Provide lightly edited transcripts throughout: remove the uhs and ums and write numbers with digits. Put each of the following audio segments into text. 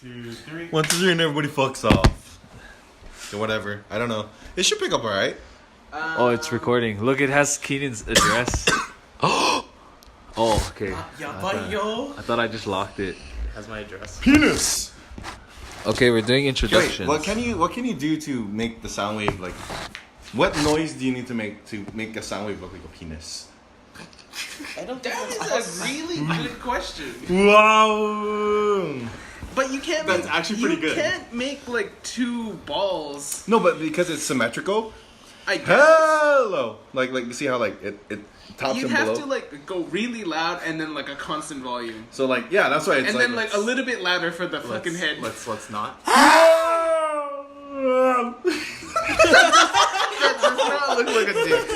2, 3. 1, 2, 3, and everybody fucks off. So whatever. I don't know. It should pick up alright. Oh, it's recording. Look, it has Keenan's address. Oh, okay. I thought I just locked it. It has my address. Penis! Okay, we're doing introductions. Wait, what can you do to make the sound wave like... What noise do you need to make a sound wave look like a penis? I don't think That is a really good question. Wow! But you can't That's actually pretty good. You can't make like two balls. No, but because it's symmetrical. I guess. Hello! Like you see how like it tops You'd and below? have to like go really loud and then like a constant volume. So like, yeah, that's why it's And like... then like a little bit louder for the fucking head. Let's not. That does not look like a dick.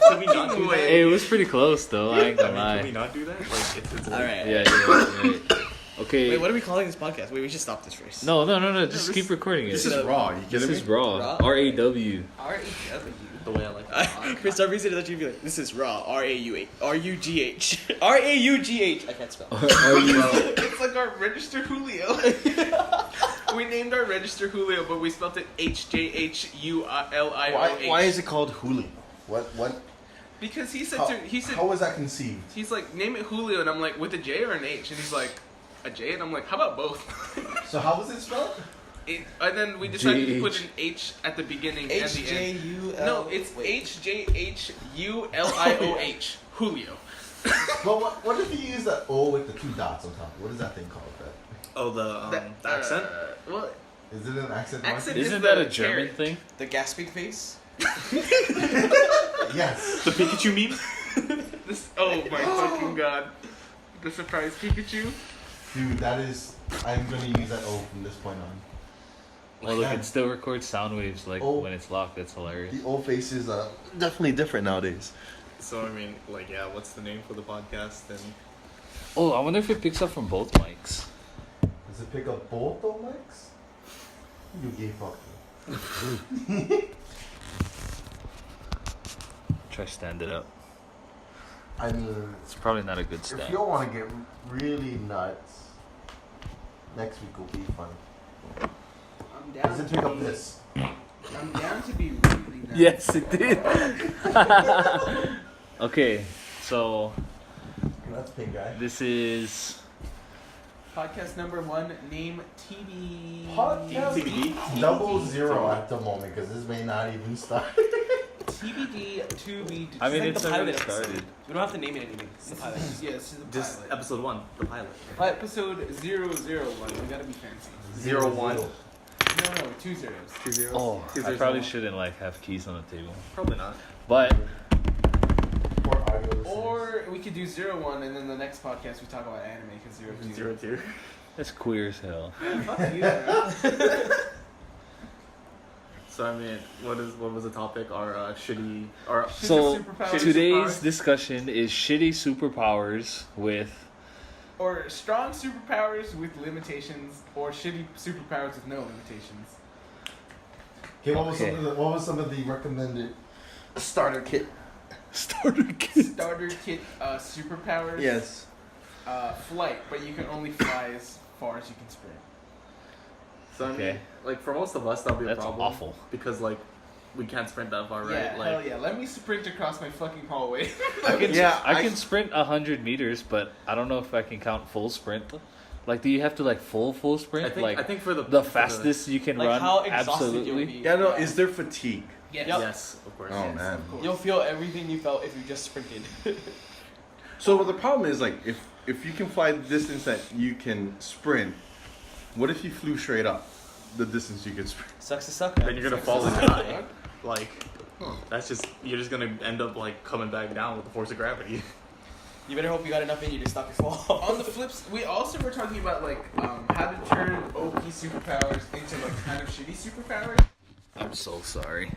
Can we not do that? Hey, it was pretty close though. I ain't gonna Can we lie. not do that? Like, it's Alright. Yeah. Okay. Wait, what are we calling this podcast? Wait, we should stop this first. No. Just keep recording it. This is raw, you This kidding me? is raw. Raw? R-A-W. R-A-W. the way I like it. For some reason, I thought you'd be like, this is raw. R-A-U-H. R-U-G-H. R-A-U-G-H. I can't spell. It's like our register Julio. We named our register Julio, but we spelled it H-J-H-U-L-I-O-H. Why is it called Julio? What? Because he said How was that conceived? he's like, name it Julio, and I'm like, with a J or an H? And he's like, a J? And I'm like, how about both? So how was it spelled? And then we decided to put G-H. an H at the beginning and the end. H-J-U-L... No, it's H-J-H-U-L-I-O-H. Julio. Well, what if you use that O with the 2 dots on top? What is that thing called? Oh, the accent? What? Is it an accent? Accent Isn't is that the a German carrot. thing? The gasping face? Yes. The Pikachu meme? Oh my fucking god. The surprise Pikachu? Dude, that is... I'm going to use that O from this point on. Well, look, it still records sound waves like Oh. when it's locked. That's hilarious. The O face is definitely different nowadays. So, I mean, like, yeah, what's the name for the podcast? And Oh, I wonder if it picks up from both mics. Does it pick up both O mics? You gay fucker. Try stand it up. I mean, It's probably not a good if stand. you all want to get really nuts, next week will be fun. I'm down. Does it pick up this? I'm down to be really nice. Yes, it did. Okay, so That's pink guy. this is Podcast number 1, name TB. Podcast TBD? 00 at the moment because this may not even start. TBD to be. I mean, like it's the already pilot episode. started. We don't have to name it anything. It's the pilot. Yes, this is the just pilot. episode 1, the pilot. Episode 001. We gotta be fancy. 01. No, 2 zeros. 2 zeros. Oh, Two I zeros, probably one. shouldn't like have keys on the table. Probably not. But For audio listeners. Or we could do 01 and then the next podcast we talk about anime because 02. 02. it's queer as hell. Fuck you, man. So, I mean, what was the topic? Our shitty... So Superpowers. today's discussion is shitty superpowers with. Or strong superpowers with limitations, or shitty superpowers with no limitations. Okay, what was some of the recommended starter kit? Starter kit. Starter kit superpowers. Yes. Flight, but you can only fly as far as you can sprint. So, I mean, Okay. like, for most of us, that'll be a That's problem. awful. Because, like, we can't sprint that far, right? Yeah, Like, hell yeah. Let me sprint across my fucking hallway. I can Yeah, I can sprint 100 meters, but I don't know if I can count full sprint. Like, do you have to like full sprint? I think for the fastest you can Like run. how exhausted you'll Absolutely. be. Yeah, no, is there fatigue? Yes. Yep. Yes, of course. Oh, Yes, man. of course. You'll feel everything you felt if you just sprinted. So the problem is like if you can fly the distance that you can sprint, what if you flew straight up the distance you could sprint? Sucks to suck. Then you're gonna fall and die. Like, that's just... You're just gonna end up, like, coming back down with the force of gravity. You better hope you got enough in you to stop your fall. On the flips, we also were talking about like how to turn OP superpowers into like kind of shitty superpowers. I'm so sorry.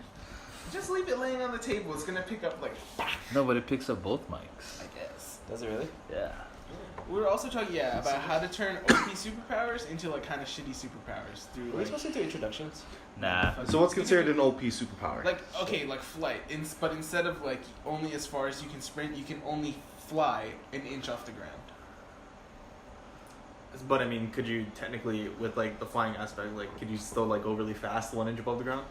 Just leave it laying on the table. It's gonna pick up like. No, but it picks up both mics. I guess. Does it really? Yeah. We were also talking about how to turn OP superpowers into like kind of shitty superpowers through Are we like. supposed to do introductions? Nah. So what's considered an OP superpower? Like okay, like flight. But instead of like only as far as you can sprint, you can only fly an inch off the ground. But I mean, could you technically, with like the flying aspect, like, could you still like go really fast 1 inch above the ground?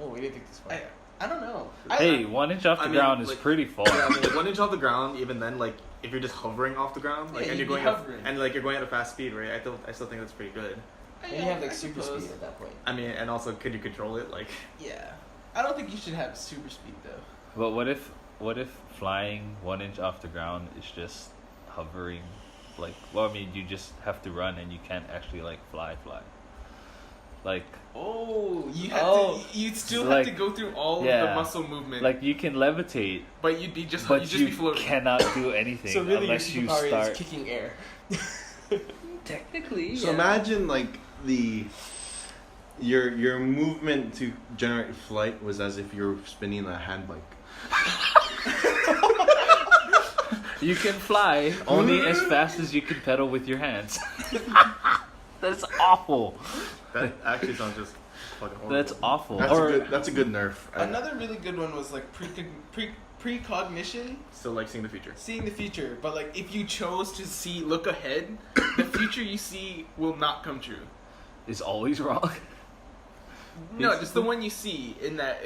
Oh, we didn't think this far. I don't know. Hey, 1 inch off the ground is like, pretty far. Yeah, I mean, like 1 inch off the ground. Even then, like, if you're just hovering off the ground, like, Yeah, and you'd you're be going hovering. and like you're going at a fast speed, right? I still think that's pretty good. And you have like super speed at that point. I mean, and also, could you control it? Like, Yeah. I don't think you should have super speed though. But what if flying 1 inch off the ground is just hovering? Like, well, I mean, you just have to run and you can't actually like fly. Like, Oh, you have to. You'd still like, have to go through all of yeah. the muscle movement. like you can levitate, but you'd be just. but you'd just you be floating. cannot do anything So really, your unless you superpower start. is kicking air. Technically, So imagine like your movement to generate flight was as if you're spinning a hand bike. you can fly only as fast as you can pedal with your hands. That's awful. that actually sounds just fucking horrible. That's awful. That's a good nerf. Another really good one was like precognition, Still like seeing the future. seeing the future. But like, if you chose to look ahead, the future you see will not come true. Is always wrong. No, just the one you see in that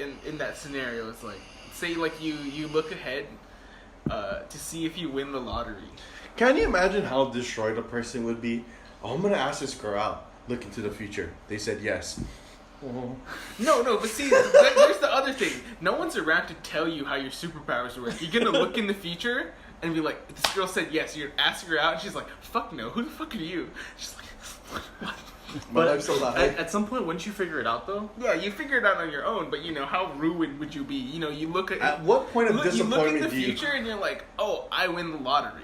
scenario. It's like, say like you look ahead to see if you win the lottery. Can you imagine how destroyed a person would be? Oh, I'm gonna ask this girl out. Look into the future. They said yes. No, but see, there's the other thing. No one's around to tell you how your superpowers work. You're gonna look in the future and be like, this girl said yes. You're asking her out, and she's like, fuck no. Who the fuck are you? She's like, what? But life's a lie. at some point, wouldn't you figure it out though? Yeah, you figure it out on your own, but you know, how ruined would you be? You know, you look At what point of you look in disappointment the do you? future and you're like, oh, I win the lottery.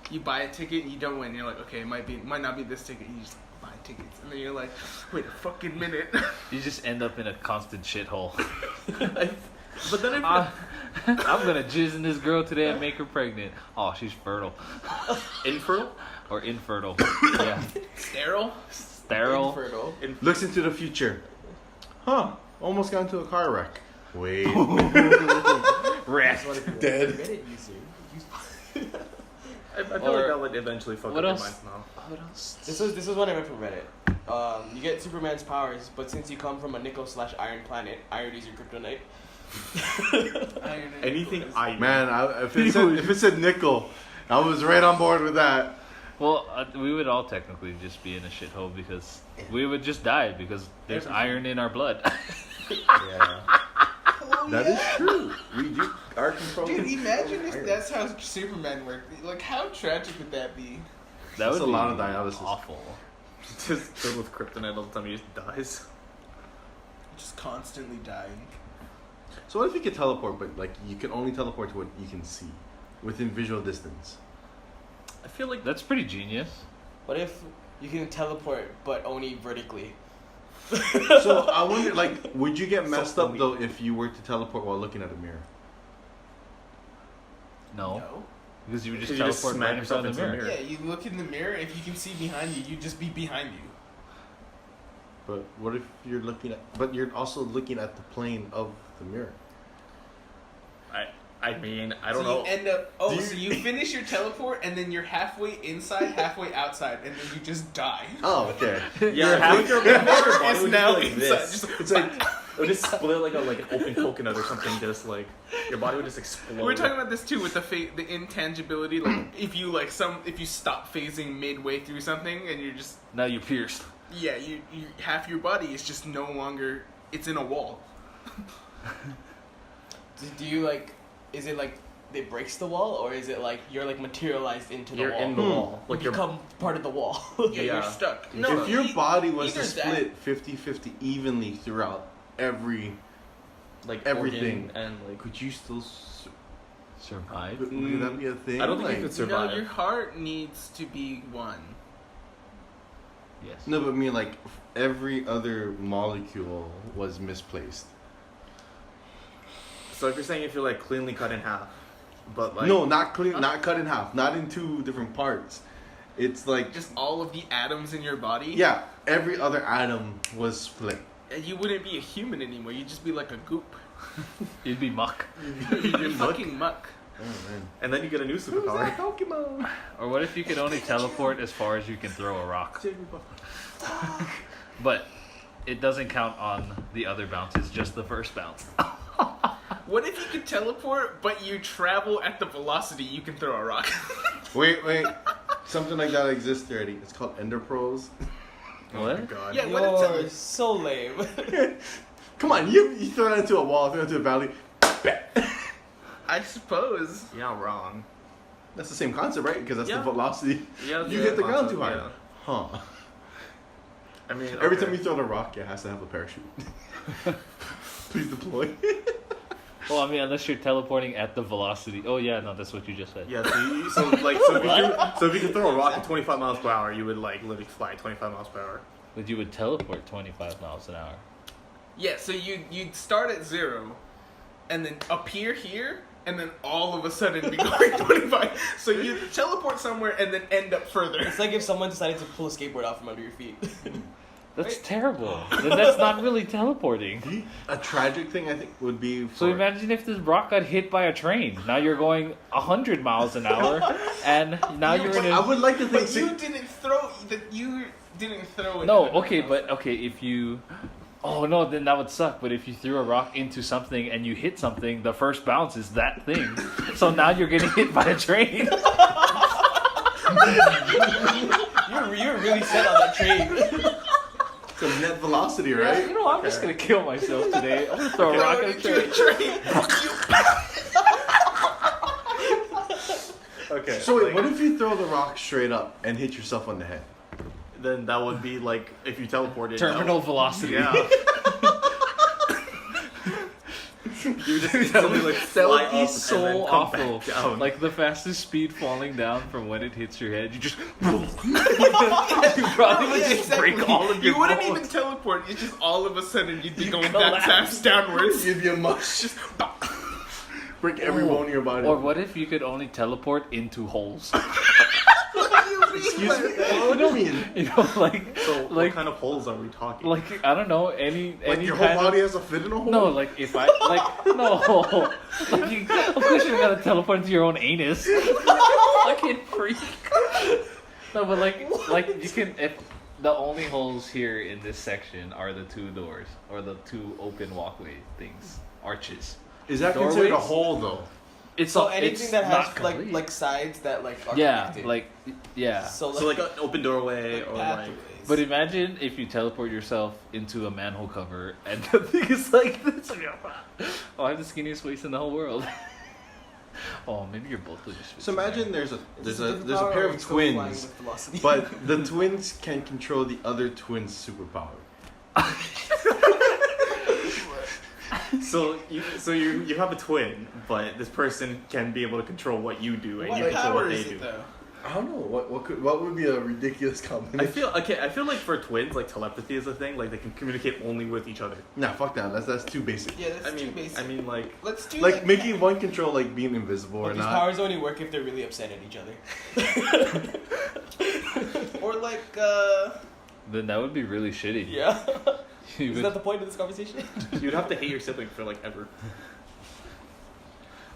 You buy a ticket and you don't win. You're like, okay, it might not be this ticket. You just buy tickets, and then you're like, wait a fucking minute. You just end up in a constant shithole. But then if I'm gonna jizz in this girl today and make her pregnant. Oh, she's fertile. infertile, Or infertile. Yeah. Sterile. Sterile. Infertile. Looks into the future. Huh? Almost got into a car wreck. Wait. Wreck. Dead. Reddit user. I feel like Or- that would eventually fuck up what your else? minds now. What else? This was one I read from Reddit. You get Superman's powers, but since you come from a nickel/iron planet, iron is your kryptonite. Anything I Man, if it said nickel, I was right on board with that. Well, we would all technically just be in a shithole because we would just die because there's iron in our blood. Yeah. That is true. We do are controlling. Dude, imagine if that's how Superman worked. Like, how tragic would that be? That That's would a be lot of dialysis. awful. Just filled with kryptonite all the time. He just dies. Just constantly dying. So what if you could teleport, but like you can only teleport to what you can see, within visual distance? I feel like That's pretty genius. What if you can teleport, but only vertically? So I wonder, like, would you get messed up funny. though if you were to teleport while looking at a mirror? No. Because you would just You just teleport smack right in front of the yourself mirror. into Yeah, you look in the mirror. If you can see behind you, you'd just be behind you. But what if you're looking at? But you're also looking at the plane of the mirror. I mean, I don't so know. you end up. Oh, Do you- so you finish your teleport and then you're halfway inside, halfway outside, and then you just die. Oh, okay. Yeah, I think your body It's would now be like inside. this. Just, It's like It would just split like an open coconut or something. Just like your body would just explode. we were talking about this too with the intangibility. Like if you stop phasing midway through something and you're just Now you're pierced. you half your body is just no longer it's in a wall. Do you like? Is it like it breaks the wall, or is it like you're like materialized into the You're wall? in the wall. You Like you're become part of the wall. Yeah, Yeah. you're stuck. if your body was to either that- split 50-50 evenly throughout every, like everything. organ and like. could you still? Survive. Would that be a thing? I don't think Like- you could No, survive. your heart needs to be one. Yes. No, but I mean, like every other molecule was misplaced. So if you're saying if you're like cleanly cut in half, but like No, not clean, not cut in half, not in two different parts. It's like Just all of the atoms in your body. yeah, every other atom was split. You wouldn't be a human anymore. You'd just be like a goop. You'd be muck. You're fucking muck. Oh man. And then you get a new superpower. Pokemon? Or what if you could only teleport as far as you can throw a rock? But it doesn't count on the other bounces, just the first bounce. What if you could teleport, but you travel at the velocity you can throw a rock? Wait. Something like that exists already. It's called Ender Pearls. Oh my god. Yeah, what if You're so lame. Come on, you throw it into a wall, throw it into a valley. I suppose. You're not wrong. That's the same concept, right? Because that's Yeah. the velocity. Yeah, You hit the ground too hard. Yeah. Huh. I mean, Every okay. time you throw the rock, it has to have a parachute. Please deploy. Well, I mean, unless you're teleporting at the velocity. Oh yeah, no, that's what you just said. Yeah, so if you could throw a rock at 25 miles per hour, you would like literally fly 25 miles per hour. But you would teleport 25 miles an hour. Yeah, so you'd start at 0, and then appear here, and then all of a sudden be going 25. So you teleport somewhere and then end up further. It's like if someone decided to pull a skateboard out from under your feet. That's terrible. Then that's not really teleporting. A tragic thing, I think, would be. So imagine if this rock got hit by a train. Now you're going 100 miles an hour, and now you're in I a... would like to think. But you didn't throw it. No, okay, but okay, if you... Oh no, then that would suck. But if you threw a rock into something and you hit something, the first bounce is that thing. So now you're getting hit by a train. You're really set on that train. It's a net velocity, right? You know, I'm just gonna kill myself today. I'm gonna throw a rock at a train. Okay. So wait, what if you throw the rock straight up and hit yourself on the head? Then that would be like if you teleported. Terminal velocity. Yeah. You just instantly like That fly would be up so and then come awful. back down. Like the fastest speed falling down from when it hits your head, you just you probably would just break all of your You wouldn't bones. even teleport. It's just all of a sudden you'd be going collapse. that fast downwards. Give you a mush. Just Break every bone in your body. Or what if you could only teleport into holes? Excuse me? What do you mean? You know, like So like what kind of holes are we talking? like I don't know any Like any your whole kind body of, has to fit in a hole? no, like if I like no, like you, of course you're gonna teleport into your own anus. Fucking freak. No, but like you can if the only holes here in this section are the two doors or the two open walkway things, arches. Is that considered a Doorways? hole though? It's So it's anything that not has complete. like sides that like are yeah, connected. like yeah. So So like an open doorway or like. pathways. But imagine if you teleport yourself into a manhole cover and the thing is like this. Oh, I have the skinniest waist in the whole world. Oh, maybe you're both would just. So imagine there's a Is there's this a there's a superpower pair or of it's still flying twins, with velocity? but the twins can control the other twin's superpower. So you have a twin, but this person can be able to control what you do and you what control power what they is do. it though? I don't know what would be a ridiculous combination. I feel like for twins, like telepathy is a thing. Like they can communicate only with each other. Nah, fuck that. That's too basic. Yeah, that's too basic. I mean, like Let's do Like making one control like being invisible But or these not. powers only work if they're really upset at each other. or like Then that would be really shitty. Yeah. You Is would- that the point of this conversation? you'd have to hate your sibling for like ever.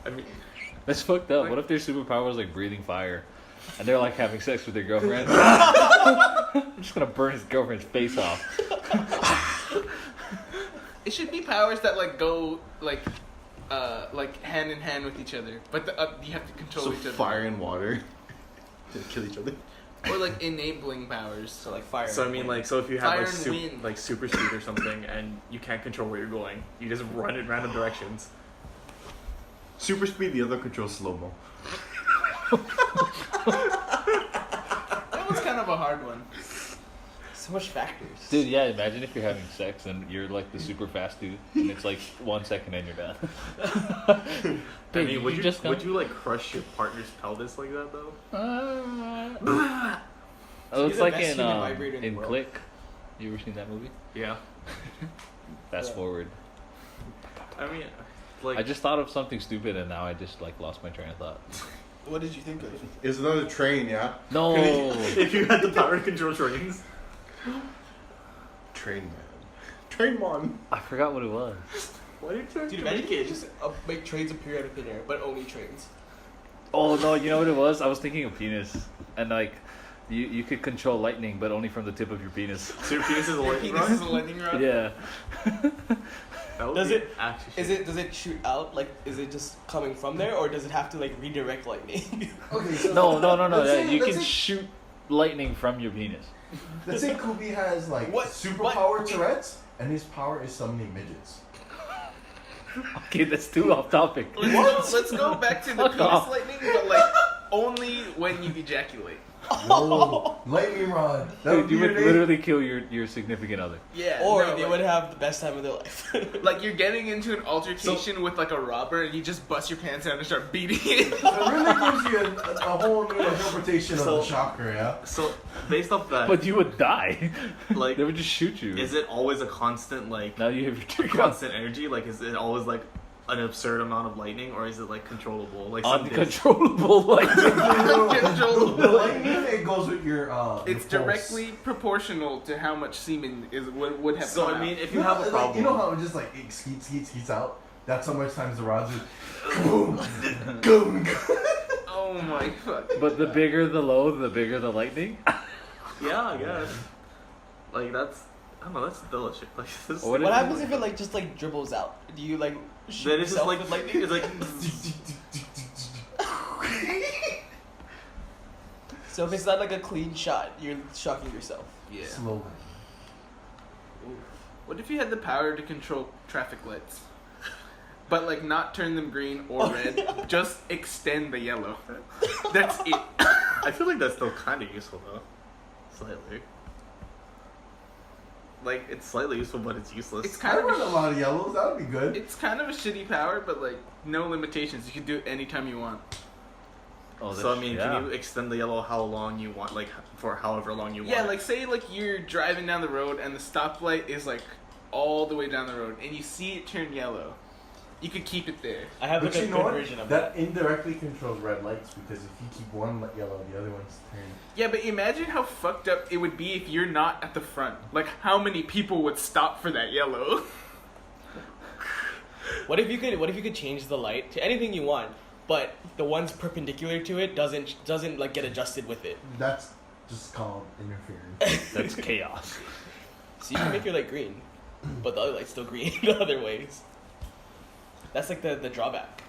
I mean, That's fucked up. What if their superpower was like breathing fire, and they're like having sex with their girlfriend? I'm just gonna burn his girlfriend's face off. it should be powers that like go like hand in hand with each other, but you have to control So each other. fire and water to kill each other. Or like enabling powers. So like fire. so I mean, like, so if you have Fire like, and wind. like super speed or something, and you can't control where you're going, you just run in random directions. Super speed, the other controls slow mo. That was kind of a hard one. so much factors. Dude, yeah, imagine if you're having sex and you're like the super fast dude, and it's like 1 second and you're done. I mean, would you just would you like crush your partner's pelvis like that though? Oh, it's You're the like best in human vibrator in the world. Click. You ever seen that movie? Yeah. Fast Yeah. forward. I mean, like I just thought of something stupid and now I just like lost my train of thought. What did you think of? It's another train, yeah. No. if you had the power to control trains. Train man. Train mon. I forgot what it was. Why did you Dude, imagine you just make trains appear out of thin air, but only trains. Oh no, you know what it was? I was thinking of penis, and like, you could control lightning, but only from the tip of your penis. So your penis is a lightning Penis is a rod? lightning rod. Yeah. That would Does be it- actually Does it shoot out? Like, is it just coming from there, or does it have to like redirect lightning? Okay, so No. let's say- You let's can say- shoot lightning from your penis. Let's say Kubi has like What? superpower Tourette's, and his power is summoning midgets. Okay, that's too off topic. Let's go back to the Fuck penis off. lightning, but like only when you ejaculate. Whoa, lightning rod. That Dude, you be would your name? literally kill your significant other. Yeah. Or no, they like, would have the best time of their life. like you're getting into an altercation with like a robber, and you just bust your pants down and start beating it. It really gives you a whole new interpretation of So- the chakra, yeah? So based off that, But you would die. like, They would just shoot you. is it always a constant like Now you have your trigger. constant energy? Like, is it always like an absurd amount of lightning, or is it like controllable? Like some days- Uncontrollable lightning. The lightning, it goes with your It's your pulse. directly proportional to how much semen would have So come I mean, out. if you have a problem, you know how it just like it skeets out? That's how much times the rods are boom, boom. Oh my fuck. But the bigger the low, the bigger the lightning. yeah, I guess. Like that's, I don't know, that's delicious. Like this. What What happens if it like just like dribbles out? Do you like shoot Then it's just yourself like with lightning? it's like So if it's not like a clean shot, you're shocking yourself. Yeah. Slowly. What if you had the power to control traffic lights? But like not turn them green or red, just extend the yellow. That's it. I feel like that's still kind of useful though, slightly. Like it's slightly useful, but it's useless. It's I kind of run a a, lot of yellows. That would be good. it's kind of a shitty power, but like no limitations. You can do it anytime you want. Oh, So I mean, yeah. can you extend the yellow how long you want, like for however long you want? Yeah, like say like you're driving down the road and the stoplight is like all the way down the road and you see it turn yellow. You could keep it there. I have But like a you know good what? version of That indirectly controls red lights because if you keep one yellow, the other one's turned. Yeah, but imagine how fucked up it would be if you're not at the front. Like how many people would stop for that yellow? What if you could change the light to anything you want, but the ones perpendicular to it doesn't like get adjusted with it. That's just called interference. That's chaos. So you can make your light green, but the other light's still green the other ways. That's like the drawback.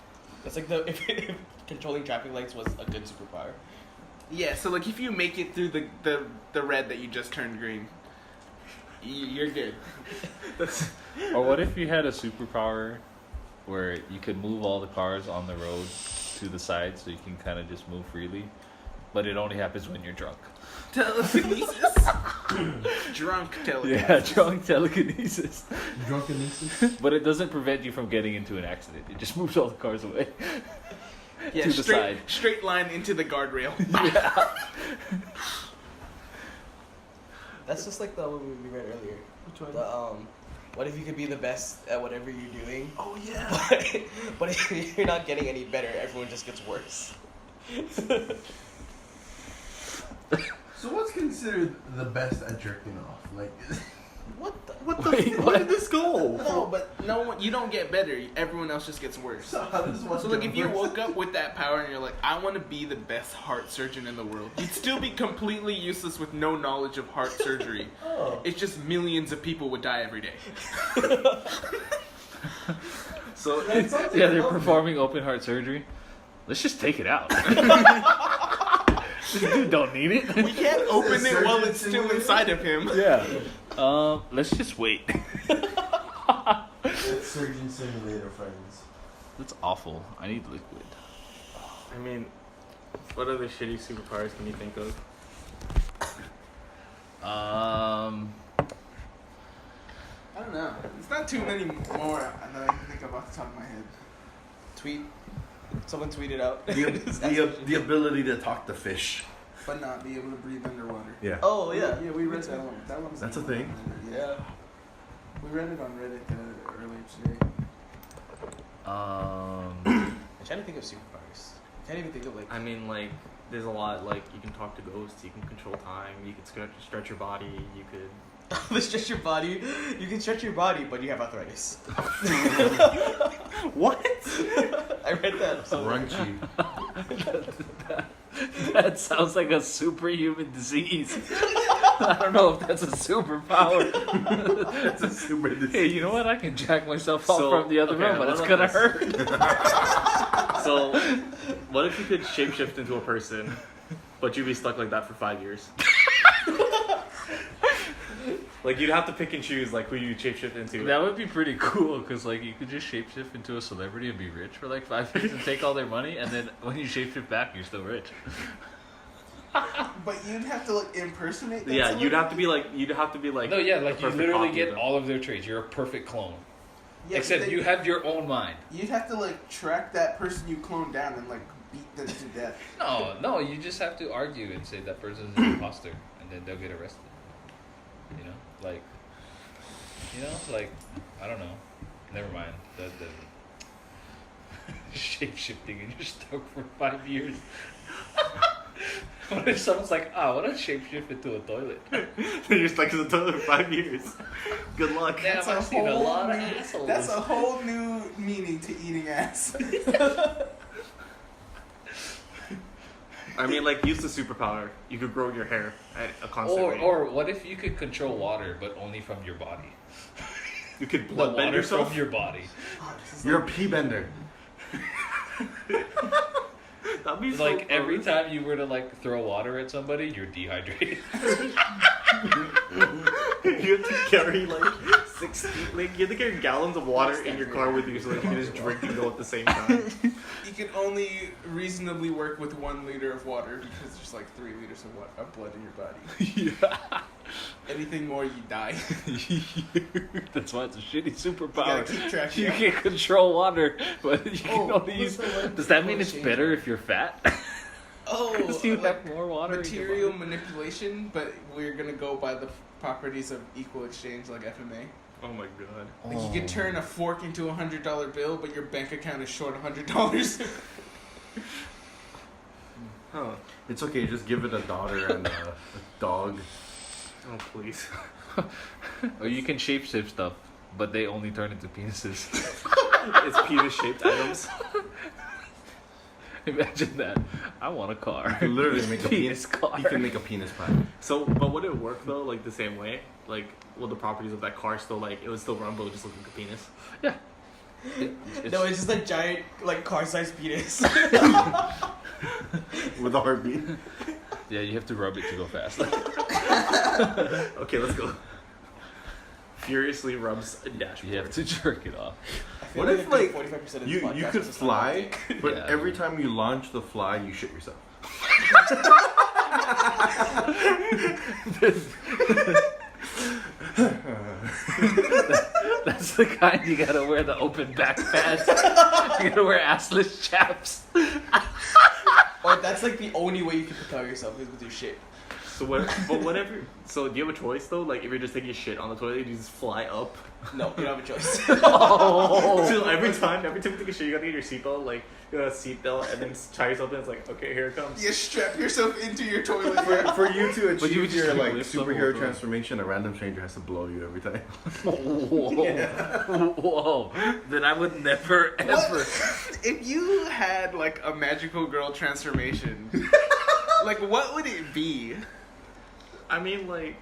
That's like if controlling traffic lights was a good superpower. Yeah, so like if you make it through the red that you just turned green, you're good. Or what if you had a superpower where you could move all the cars on the road to the side so you can kind of just move freely, but it only happens when you're drunk. Telekinesis? Drunk telekinesis. Yeah, drunk telekinesis. Drunkenesis. But it doesn't prevent you from getting into an accident. It just moves all the cars away. Yeah, to the side. straight line into the guardrail. Yeah. That's just like the one we read earlier. Which one? The what if you could be the best at whatever you're doing, Oh yeah. but if you're not getting any better, everyone just gets worse. So what's considered the best at jerking off? Like, What the? What the? Wait, Where did this go? No, but no one. You don't get better. Everyone else just gets worse. so how does one So like get if you worse? woke up with that power and you're like, I want to be the best heart surgeon in the world, you'd still be completely useless with no knowledge of heart surgery. Oh. It's just millions of people would die every day. So That sounds like Yeah, a they're helmet. performing open heart surgery. Let's just take it out. This dude don't need it. We can't open it while surgeon it's still simulator? inside of him. Yeah. Let's just wait. That's surgeon simulator, friends. That's awful. I need liquid. I mean, what other shitty superpowers can you think of? I don't know. It's not too many more that I can think of off the top of my head. Tweet. Someone tweeted out. The ability to talk to fish. But not be able to breathe underwater. Yeah. Oh yeah. Yeah, we read that one. That one's That's a thing. Yeah. We read it on Reddit earlier today. I'm trying to think of superpowers. I can't even think of like. I mean, like, there's a lot. Like, you can talk to ghosts. You can control time. You can stretch your body. You could. Stretch your body. You can stretch your body, but you have arthritis. What? I read that. somewhere. Crunchy. That sounds like a superhuman disease. I don't know if that's a superpower. It's a super disease. Hey, you know what? I can jack myself off So, from the other okay, room, but what it's about gonna this? hurt. So, what if you could shapeshift into a person, but you'd be stuck like that for 5 years? Like you'd have to pick and choose like who you shapeshift into. That would be pretty cool, because like you could just shapeshift into a celebrity and be rich for like 5 years and take all their money, and then when you shapeshift back, you're still rich. But you'd have to like impersonate. That Yeah, celebrity? you'd have to be like. No, yeah, like a you perfect literally copy of get them. all of their traits. You're a perfect clone. Yeah, but Except then you have your own mind. You'd have to like track that person you cloned down and like beat them to death. No, you just have to argue and say that person's an imposter, and then they'll get arrested. You know, like, I don't know. Never mind. The shape shifting and you're stuck for 5 years. What if someone's like, what if shapeshift into a toilet? You're stuck in the toilet for 5 years. Good luck. Damn, I've seen a lot of assholes. That's a whole new meaning to eating ass. I mean, like, use the superpower. You could grow your hair at a constant rate. Or what if you could control water, but only from your body? You could The blood bend water yourself. from your body. You're a pee bender. That'd be so Like every gross. time you were to like throw water at somebody, you're dehydrated. You have to carry like 60, like you have to carry gallons of water in your car with you so that you can just drink and go at the same time. You can only reasonably work with 1 liter of water because there's like 3 liters of blood in your body. Yeah. Anything more, you die. That's why it's a shitty You superpower. gotta keep track. You Yeah. can control water, but you can Oh, only use. what's the one Does that people mean it's change better it? if you're fat? Oh, Because you like have more water. in your material body? manipulation, but we're gonna go by the properties of equal exchange, like FMA. Oh my god. Like you can turn a fork into $100 bill, but your bank account is short $100. Huh. It's okay, just give it a daughter and a dog. Oh please. Or you can shapeshift stuff, but they only turn into penises. It's penis shaped items. Imagine that. I want a car. You can literally make a penis penis. car. You can make a penis pie. So, but would it work though, like the same way? Like, will the properties of that car still like it would still run, but it would just look like a penis? Yeah. No, it's just a giant, like, car-sized penis. With a heartbeat. Yeah, you have to rub it to go fast. Okay, let's go. Furiously rubs a dashboard. You have to jerk it off. I feel What like if, I like, did 45% of this You podcast could was just fly, like, but Yeah. every time you launch the fly, you shit yourself. That's the kind you gotta wear the open back pants. You gotta wear assless chaps. Or that's like the only way you can propel yourself is with your shit. So what? But whatever. So do you have a choice though? Like if you're just taking a shit on the toilet, you just fly up. No, you don't have a choice. Oh. So every time you take a shit, you gotta get your seatbelt. Like you got a seatbelt, and then tie yourself in. It's like okay, here it comes. You strap yourself into your toilet. For you to But you would achieve just your like lift the whole superhero thing. transformation, a random stranger has to blow you every time. Whoa. Whoa. Then I would never ever. What? If you had like a magical girl transformation, like what would it be? I mean, like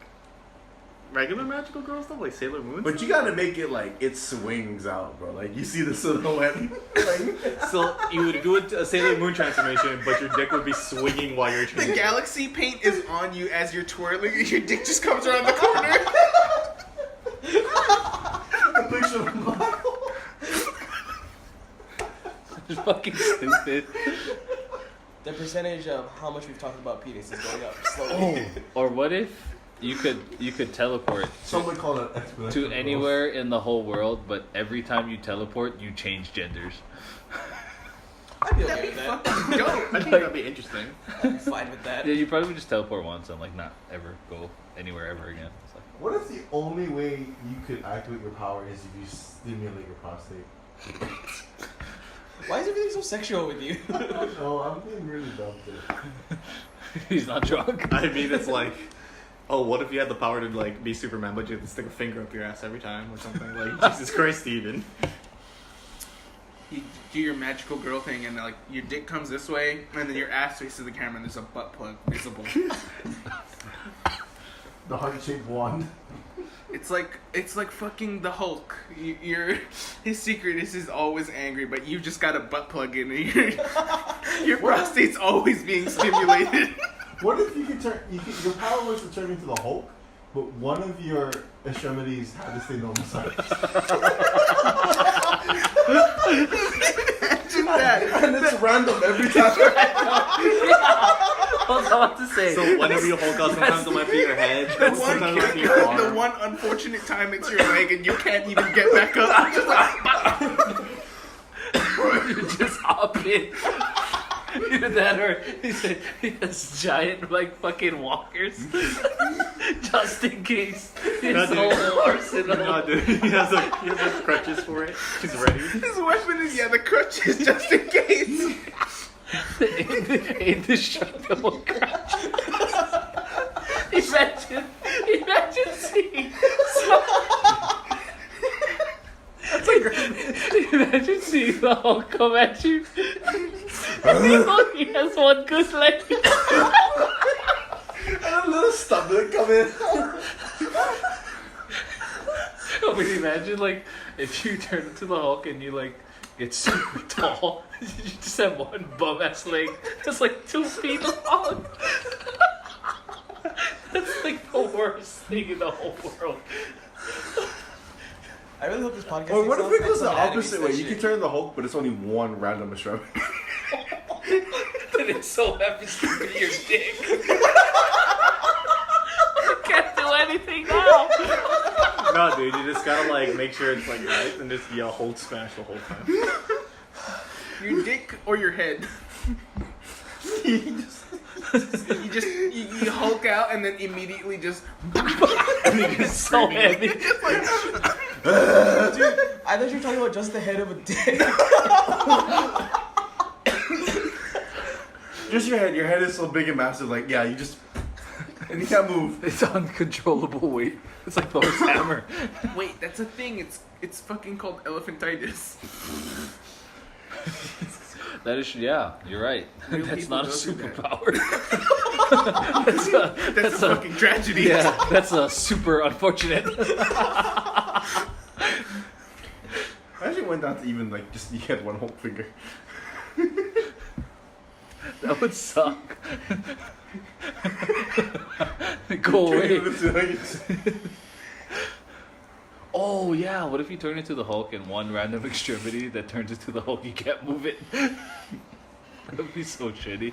regular magical girl stuff, like Sailor Moon. But you gotta make it like it swings out, bro. Like you see the silhouette. Like, So you would do a Sailor Moon transformation, but your dick would be swinging while you're The changing. galaxy paint is on you as you're twirling, and your dick just comes around the corner. a picture of a black hole. It's fucking stupid. The percentage of how much we've talked about penis is going up slowly. Or what if you could teleport Some would call it exponential to growth. anywhere in the whole world, but every time you teleport, you change genders. I'd be That'd okay be with that. fucking dope. I think that'd be interesting. I'd be fine with that. Yeah, you probably would just teleport once and like not ever go anywhere ever again. It's like, What if the only way you could activate your power is if you stimulate your prostate? Why is everything so sexual with you? Oh, I'm being really dumb too. he's not drunk. I mean, it's like, oh, what if you had the power to like be Superman, but you have to stick a finger up your ass every time or something? Like Jesus Christ, Steven. You do your magical girl thing, and like your dick comes this way, and then your ass faces the camera, and there's a butt plug visible. The heart-shaped wand. It's like fucking the Hulk. His secret is he's always angry, but you just got a butt plug in, and your prostate's always being stimulated. What if you could turn? Your power was to turn into the Hulk, but one of your extremities had to stay normal size. Imagine that. And it's random every time. I was about to say. So whenever you Hulk out, sometimes it might be your head. Sometimes it might be your The arm. one unfortunate time it's your leg, and you can't even get back up. You're just like, You just hop in. Either that or he has giant like fucking walkers. Just in case. His No, dude. whole arsenal. No, dude. He has like crutches for it. He's ready. his weapon is the crutches, just in case. Indestructible crutch. Imagine seeing imagine seeing the Hulk come at you. He has one good leg. And a little stumbling come in. I mean, imagine like if you turn into the Hulk and you like get super tall, you just have one bum ass leg that's like 2 feet long. That's like the worst thing in the whole world. I really hope this podcast. Or what if it goes the Some anime opposite way? You shit. can turn the Hulk, but it's only one random extremity. And it so happens to be your dick. You can't do anything now. No, dude, you just gotta like make sure it's like right and just yell Hulk smash the whole time. Your dick or your head. You Hulk out and then immediately just. It's so heavy. Dude, I thought you were talking about just the head of a dick. Just your head. Your head is so big and massive. Like, yeah, you just. And you can't move. It's uncontrollable weight. It's like Thor's hammer. Wait, that's a thing. It's fucking called elephantitis. That is, yeah, you're right. Real That's people not a go through that. superpower. That's a fucking tragedy. Yeah, that's a super unfortunate. I actually went down to even like just you had one whole finger. That would suck. Go away. Oh yeah, what if you turn into the Hulk and one random extremity that turns into the Hulk, you can't move it? That would be so shitty.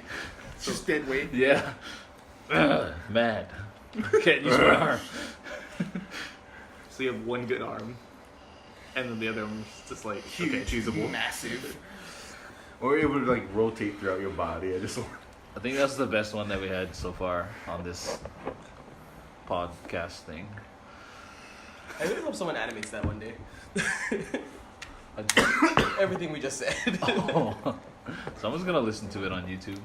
It's just dead weight. Yeah. Mad. Can't use my arm. So you have one good arm, and then the other one's just like okay, choosable. Massive. Or able to like rotate throughout your body. I just I think that's the best one that we had so far on this podcast thing. I really hope someone animates that one day. Everything we just said. Oh. Someone's gonna listen to it on YouTube.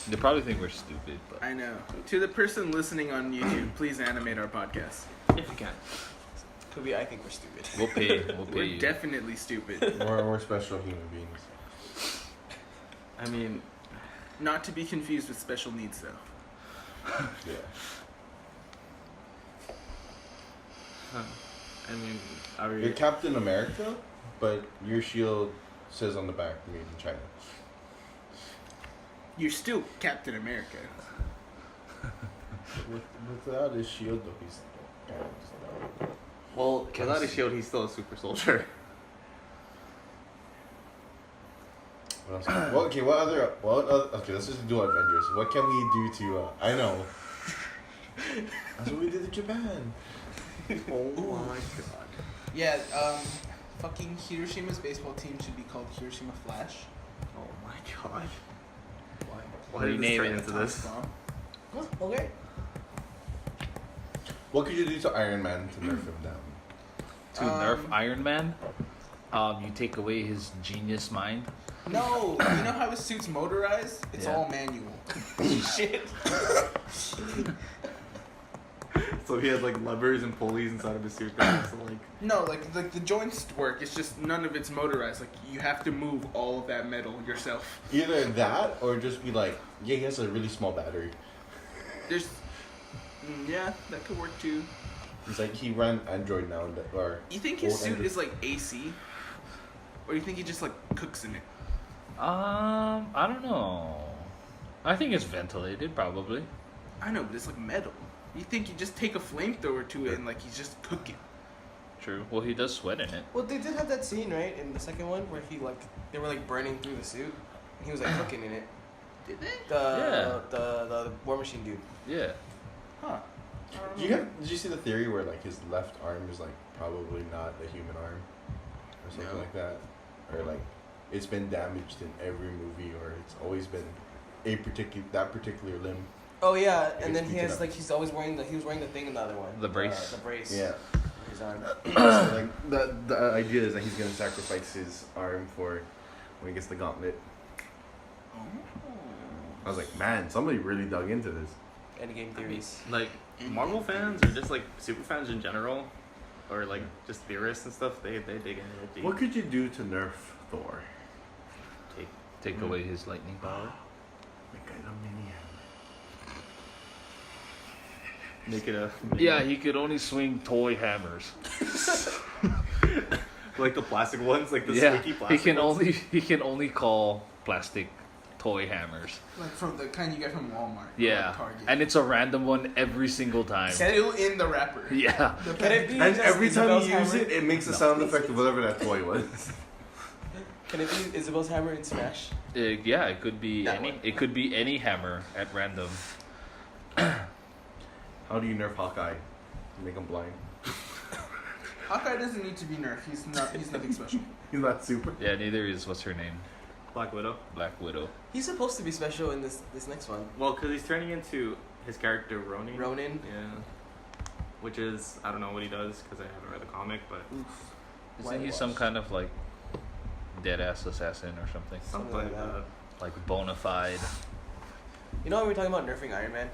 They probably think we're stupid, but I know. To the person listening on YouTube, please animate our podcast. If you can. Could be. I think we're stupid. we'll pay We're you. definitely stupid. more special human beings. I mean, Not to be confused with special needs, though. Yeah. I mean, are You're we? Captain America, but your shield says on the back made in China. You're still Captain America. Without his shield, though, he's. Well, without his shield, he's still a super soldier. What else? Well, okay, okay, let's just do Avengers. What can we do to, I know. That's what we did to Japan. Oh my god. Yeah, fucking Hiroshima's baseball team should be called Hiroshima Flash. Oh my god. Why? Why did this Rename turn it. into this? Okay. What could you do to Iron Man to nerf him down? To nerf Iron Man, you take away his genius mind. No, you know how his suit's motorized? It's Yeah. all manual. Shit. So he has like levers and pulleys inside of his suit. So like, No, like the joints work. It's just none of it's motorized. Like you have to move all of that metal yourself. Either that or just be like, yeah, he has a really small battery. There's, yeah, that could work too. He's like, he ran Android now, or You think his old suit Android. is like AC, or you think he just like cooks in it? I don't know. I think it's ventilated, probably. I know, but it's like metal. You think you just take a flamethrower to it and like he's just cooking? True. Well, he does sweat in it. Well, they did have that scene, right, in the second one where they were like burning through the suit, and he was like cooking in it. Did they? The War Machine dude. Yeah. Huh. Did you see the theory where like his left arm is like probably not a human arm, or something No. like that, or like it's been damaged in every movie, or it's always been that particular limb. Oh yeah, and It's then he beaten has up. like he was wearing the thing in the other one. The brace. The brace. Yeah. His arm. So, like the idea is that he's gonna sacrifice his arm for when he gets the gauntlet. Oh. I was like, man, somebody really dug into this. Endgame theories. like Marvel fans or just like super fans in general, or like just theorists and stuff, they dig into it deep. What could you do to nerf Thor? Take away his lightning power. Make it a mini. Make it a Yeah, he could only swing toy hammers. like the plastic ones, like the Yeah, squeaky plastic. he can only call plastic toy hammers. Like from the kind you get from Walmart. Or Yeah, like Target. and it's a random one every single time. still in the wrapper. Yeah. Can it be And just every time Isabel's you use hammer? it, it makes a sound effect of whatever that toy was. Can it be Isabel's hammer in Smash? Yeah, it could be That any. one. It could be any hammer at random. How do you nerf Hawkeye? Make him blind. Hawkeye doesn't need to be nerfed. He's nothing special. He's not super. Yeah, neither is what's her name, Black Widow. Black Widow. He's supposed to be special in this next one. Well, because he's turning into his character Ronin. Ronin. Yeah. Which is, I don't know what he does because I haven't read the comic, but Isn't he some kind of like dead ass assassin or something? something like like that. that. Like bona fide. You know when we were talking about nerfing Iron Man?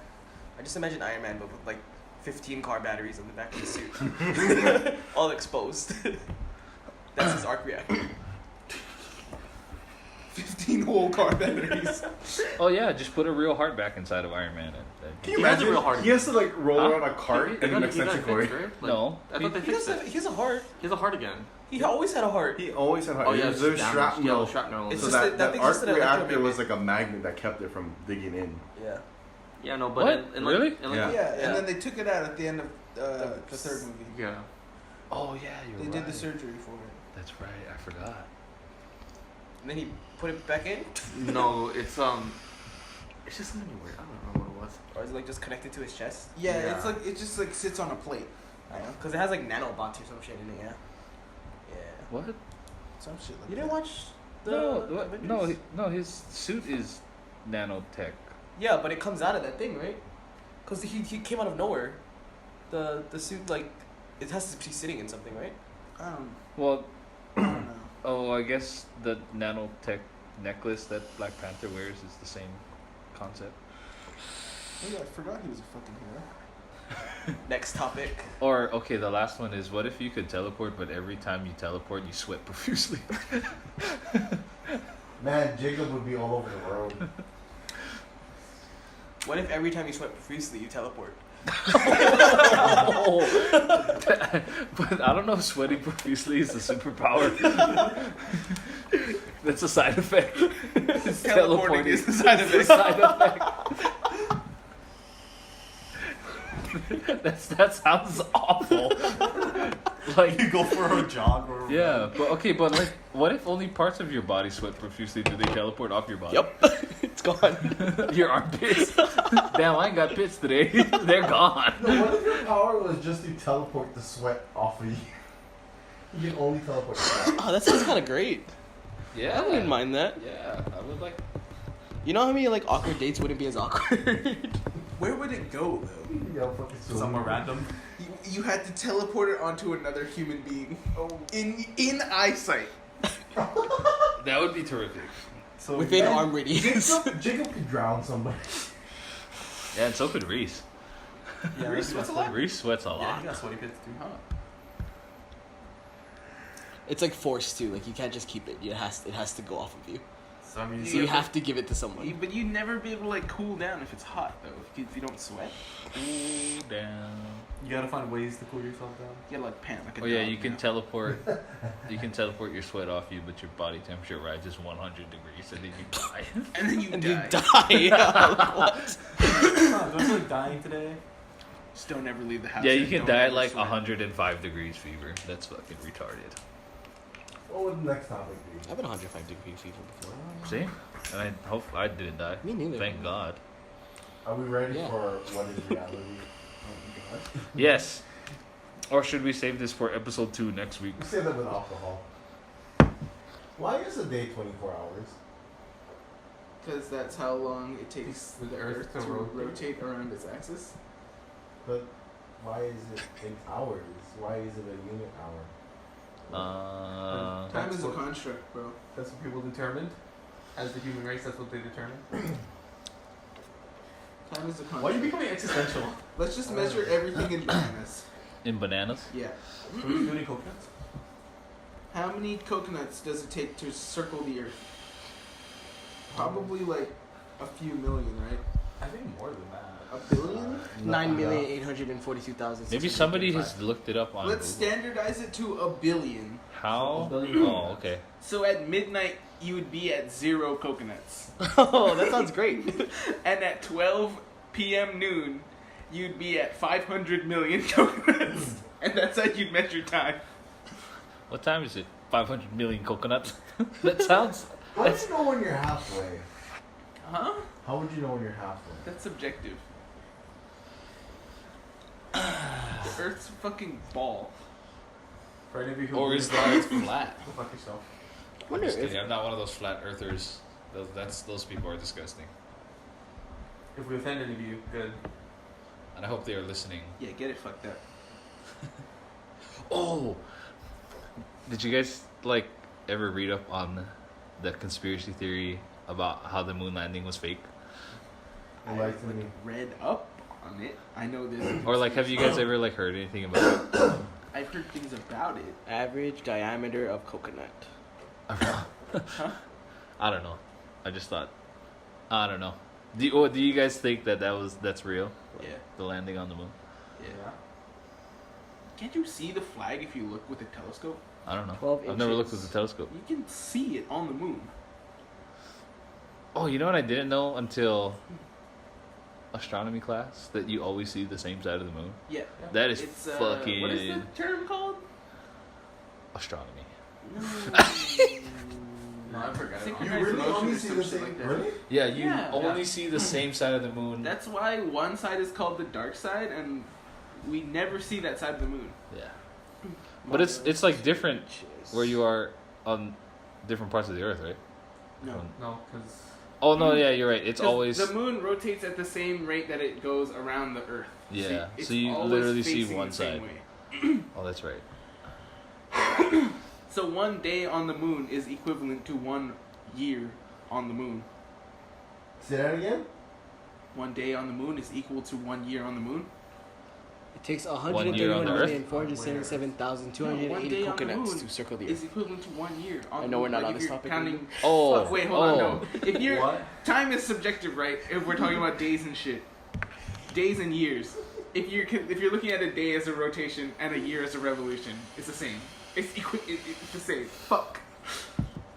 I just imagine Iron Man but with like 15 car batteries on the back of the suit. All exposed. That's his arc reactor. 15 whole car batteries. Oh yeah, just put a real heart back inside of Iron Man. Can you He has a imagine? real heart. He has to like roll Huh? around a cart and an extension cord. No. I thought they He fixed has, it. he has a heart. He has a heart again. He always had a heart. He always had heart. Oh yeah, There's it's damaged. shrapnel. Yeah, shrapnel. It's So just that, that thing's arc just an reactor electromagnet. was like a magnet that kept it from digging in. Yeah. Yeah, no, but What? in Really? Like, Yeah. Yeah, Yeah. and then they took it out at the end of the third movie. Yeah. Oh yeah, you're They right. did the surgery for it. That's right. I forgot. And then he put it back in? No, it's just something weird. I don't know what it was. Or is it like just connected to his chest? Yeah, Yeah. it's like it just like sits on a plate. I know. Because it has like nanobots or some shit in it, yeah? Yeah. What? Some shit like You that. didn't watch the No, Avengers? no. His suit is nanotech. Yeah, but it comes out of that thing, right? Because he came out of nowhere. The suit, like, it has to be sitting in something, right? Well, I don't know. oh, I guess the nanotech necklace that Black Panther wears is the same concept. Oh yeah, I forgot he was a fucking hero. Next topic. Or okay, the last one is what if you could teleport, but every time you teleport, you sweat profusely. Man, Jacob would be all over the world. What if every time you sweat profusely, you teleport? Oh. But I don't know if sweating profusely is a superpower. That's a side effect. It's Teleporting is a side It's a effect. side effect. That sounds awful. Like You go for a jog or yeah, but okay, but like, what if only parts of your body sweat profusely? Do they teleport off your body? Yep. It's gone. Your armpits. Damn, I ain't got pits today. They're gone. No, what if your power was just to teleport the sweat off of you? You can only teleport sweat. Oh, that sounds kind of great. Yeah. I wouldn't mind that. Yeah, I would like. You know how many, like, awkward dates wouldn't be as awkward? Where would it go though? Yeah, fucking so somewhere random. You had to teleport it onto another human being. In eyesight. That would be terrific. So Within arm Jacob, radius. Jacob could drown somebody. Yeah, and so could Reese. Yeah, Reese sweats a lot? Reese sweats a Yeah, lot. he got sweaty pits too. Huh. It's like forced too. Like you can't just keep it. It has to go off of you. So I mean, So you have to give it to someone. But you'd never be able to like cool down if it's hot though. If you don't sweat, Cool down. you gotta find ways to cool yourself down. you gotta like pant like a Oh yeah, dog, you can know? teleport. You can teleport your sweat off you, but your body temperature rises 100 degrees, and then you die. And then you And die. you die. Like, what? Oh, do I feel like dying today? Just don't ever leave the house. Yeah, you and can don't die at ever like sweat. 105 degrees fever. That's fucking retarded. What would the next topic be? I've been 105-degree fever before. See? And I hope I didn't die. Me neither. Thank God. Are we ready Yeah. for what is reality? Oh Yes. Or should we save this for episode 2 next week? we say that with alcohol. Why is a day 24 hours? Because that's how long it takes For the Earth to rotate around its axis. But why is it in hours? Why is it a unit hour? Time is a construct, bro. That's what people determined. As the human race, that's what they determined. Time is a construct. Why are you becoming existential? Let's just measure everything in bananas. In bananas? Yeah. Are we doing coconuts? How many coconuts does it take to circle the Earth? Probably like a few million, right? I think more than that. A billion? 9,842,000. Maybe somebody has looked it up on Let's Google. standardize it to a billion. How? A billion. Oh, okay. So at midnight, you would be at 0 coconuts. Oh, that sounds great. And at 12 p.m. noon, you'd be at 500 million coconuts. And that's how you'd measure time. What time is it? 500 million coconuts? That sounds... How do you know when you're halfway? Huh? How would you know when you're halfway? That's subjective. The Earth's a fucking ball. For any of you who Or believe is that it's flat? Go fuck yourself. I wonder Just if kidding. I'm not one of those flat earthers. Those people are disgusting. If we offend any of you, good. And I hope they are listening. Yeah, get it fucked up. Oh! Did you guys, like, ever read up on the conspiracy theory about how the moon landing was fake? I Like to me. read up on it. I know there's. Or, like, have you guys ever, like, heard anything about it? I've heard things about it. average diameter of coconut. Huh? I don't know. I just thought. I don't know. Do you guys think that's real? Yeah. The landing on the moon? Yeah. Can't you see the flag if you look with a telescope? I don't know. 12 I've never looked inches. with a telescope. You can see it on the moon. Oh, you know what I didn't know until astronomy class? That you always see the same side of the moon? Yeah. That is It's fucking what is the term called? astronomy. No, I forgot it. Synchronized You really motion only or see some the shit same. like that. Really? Yeah, you Yeah. only see the same side of the moon. That's why one side is called the dark side, and we never see that side of the moon. Yeah. But it's like different where you are on different parts of the earth, right? No. No, because Oh no, yeah, you're right. It's 'Cause always the moon rotates at the same rate that it goes around the Earth. Yeah, it's so you always literally see facing one the same side. way. Oh, that's right. So 1 day on the moon is equivalent to 1 year on the moon. Say that again? 1 day on the moon is equal to 1 year on the moon. It takes One year on the Earth? 131,477,280 coconuts to circle the Is Earth. equivalent to 1 year. On I know the we're moon. not Like on if this you're topic counting. Oh, Fuck, wait, hold on. No, if you're what? time is subjective, right? If we're talking about days and shit, days and years. If you're looking at a day as a rotation and a year as a revolution, it's the same. It's the same. Fuck.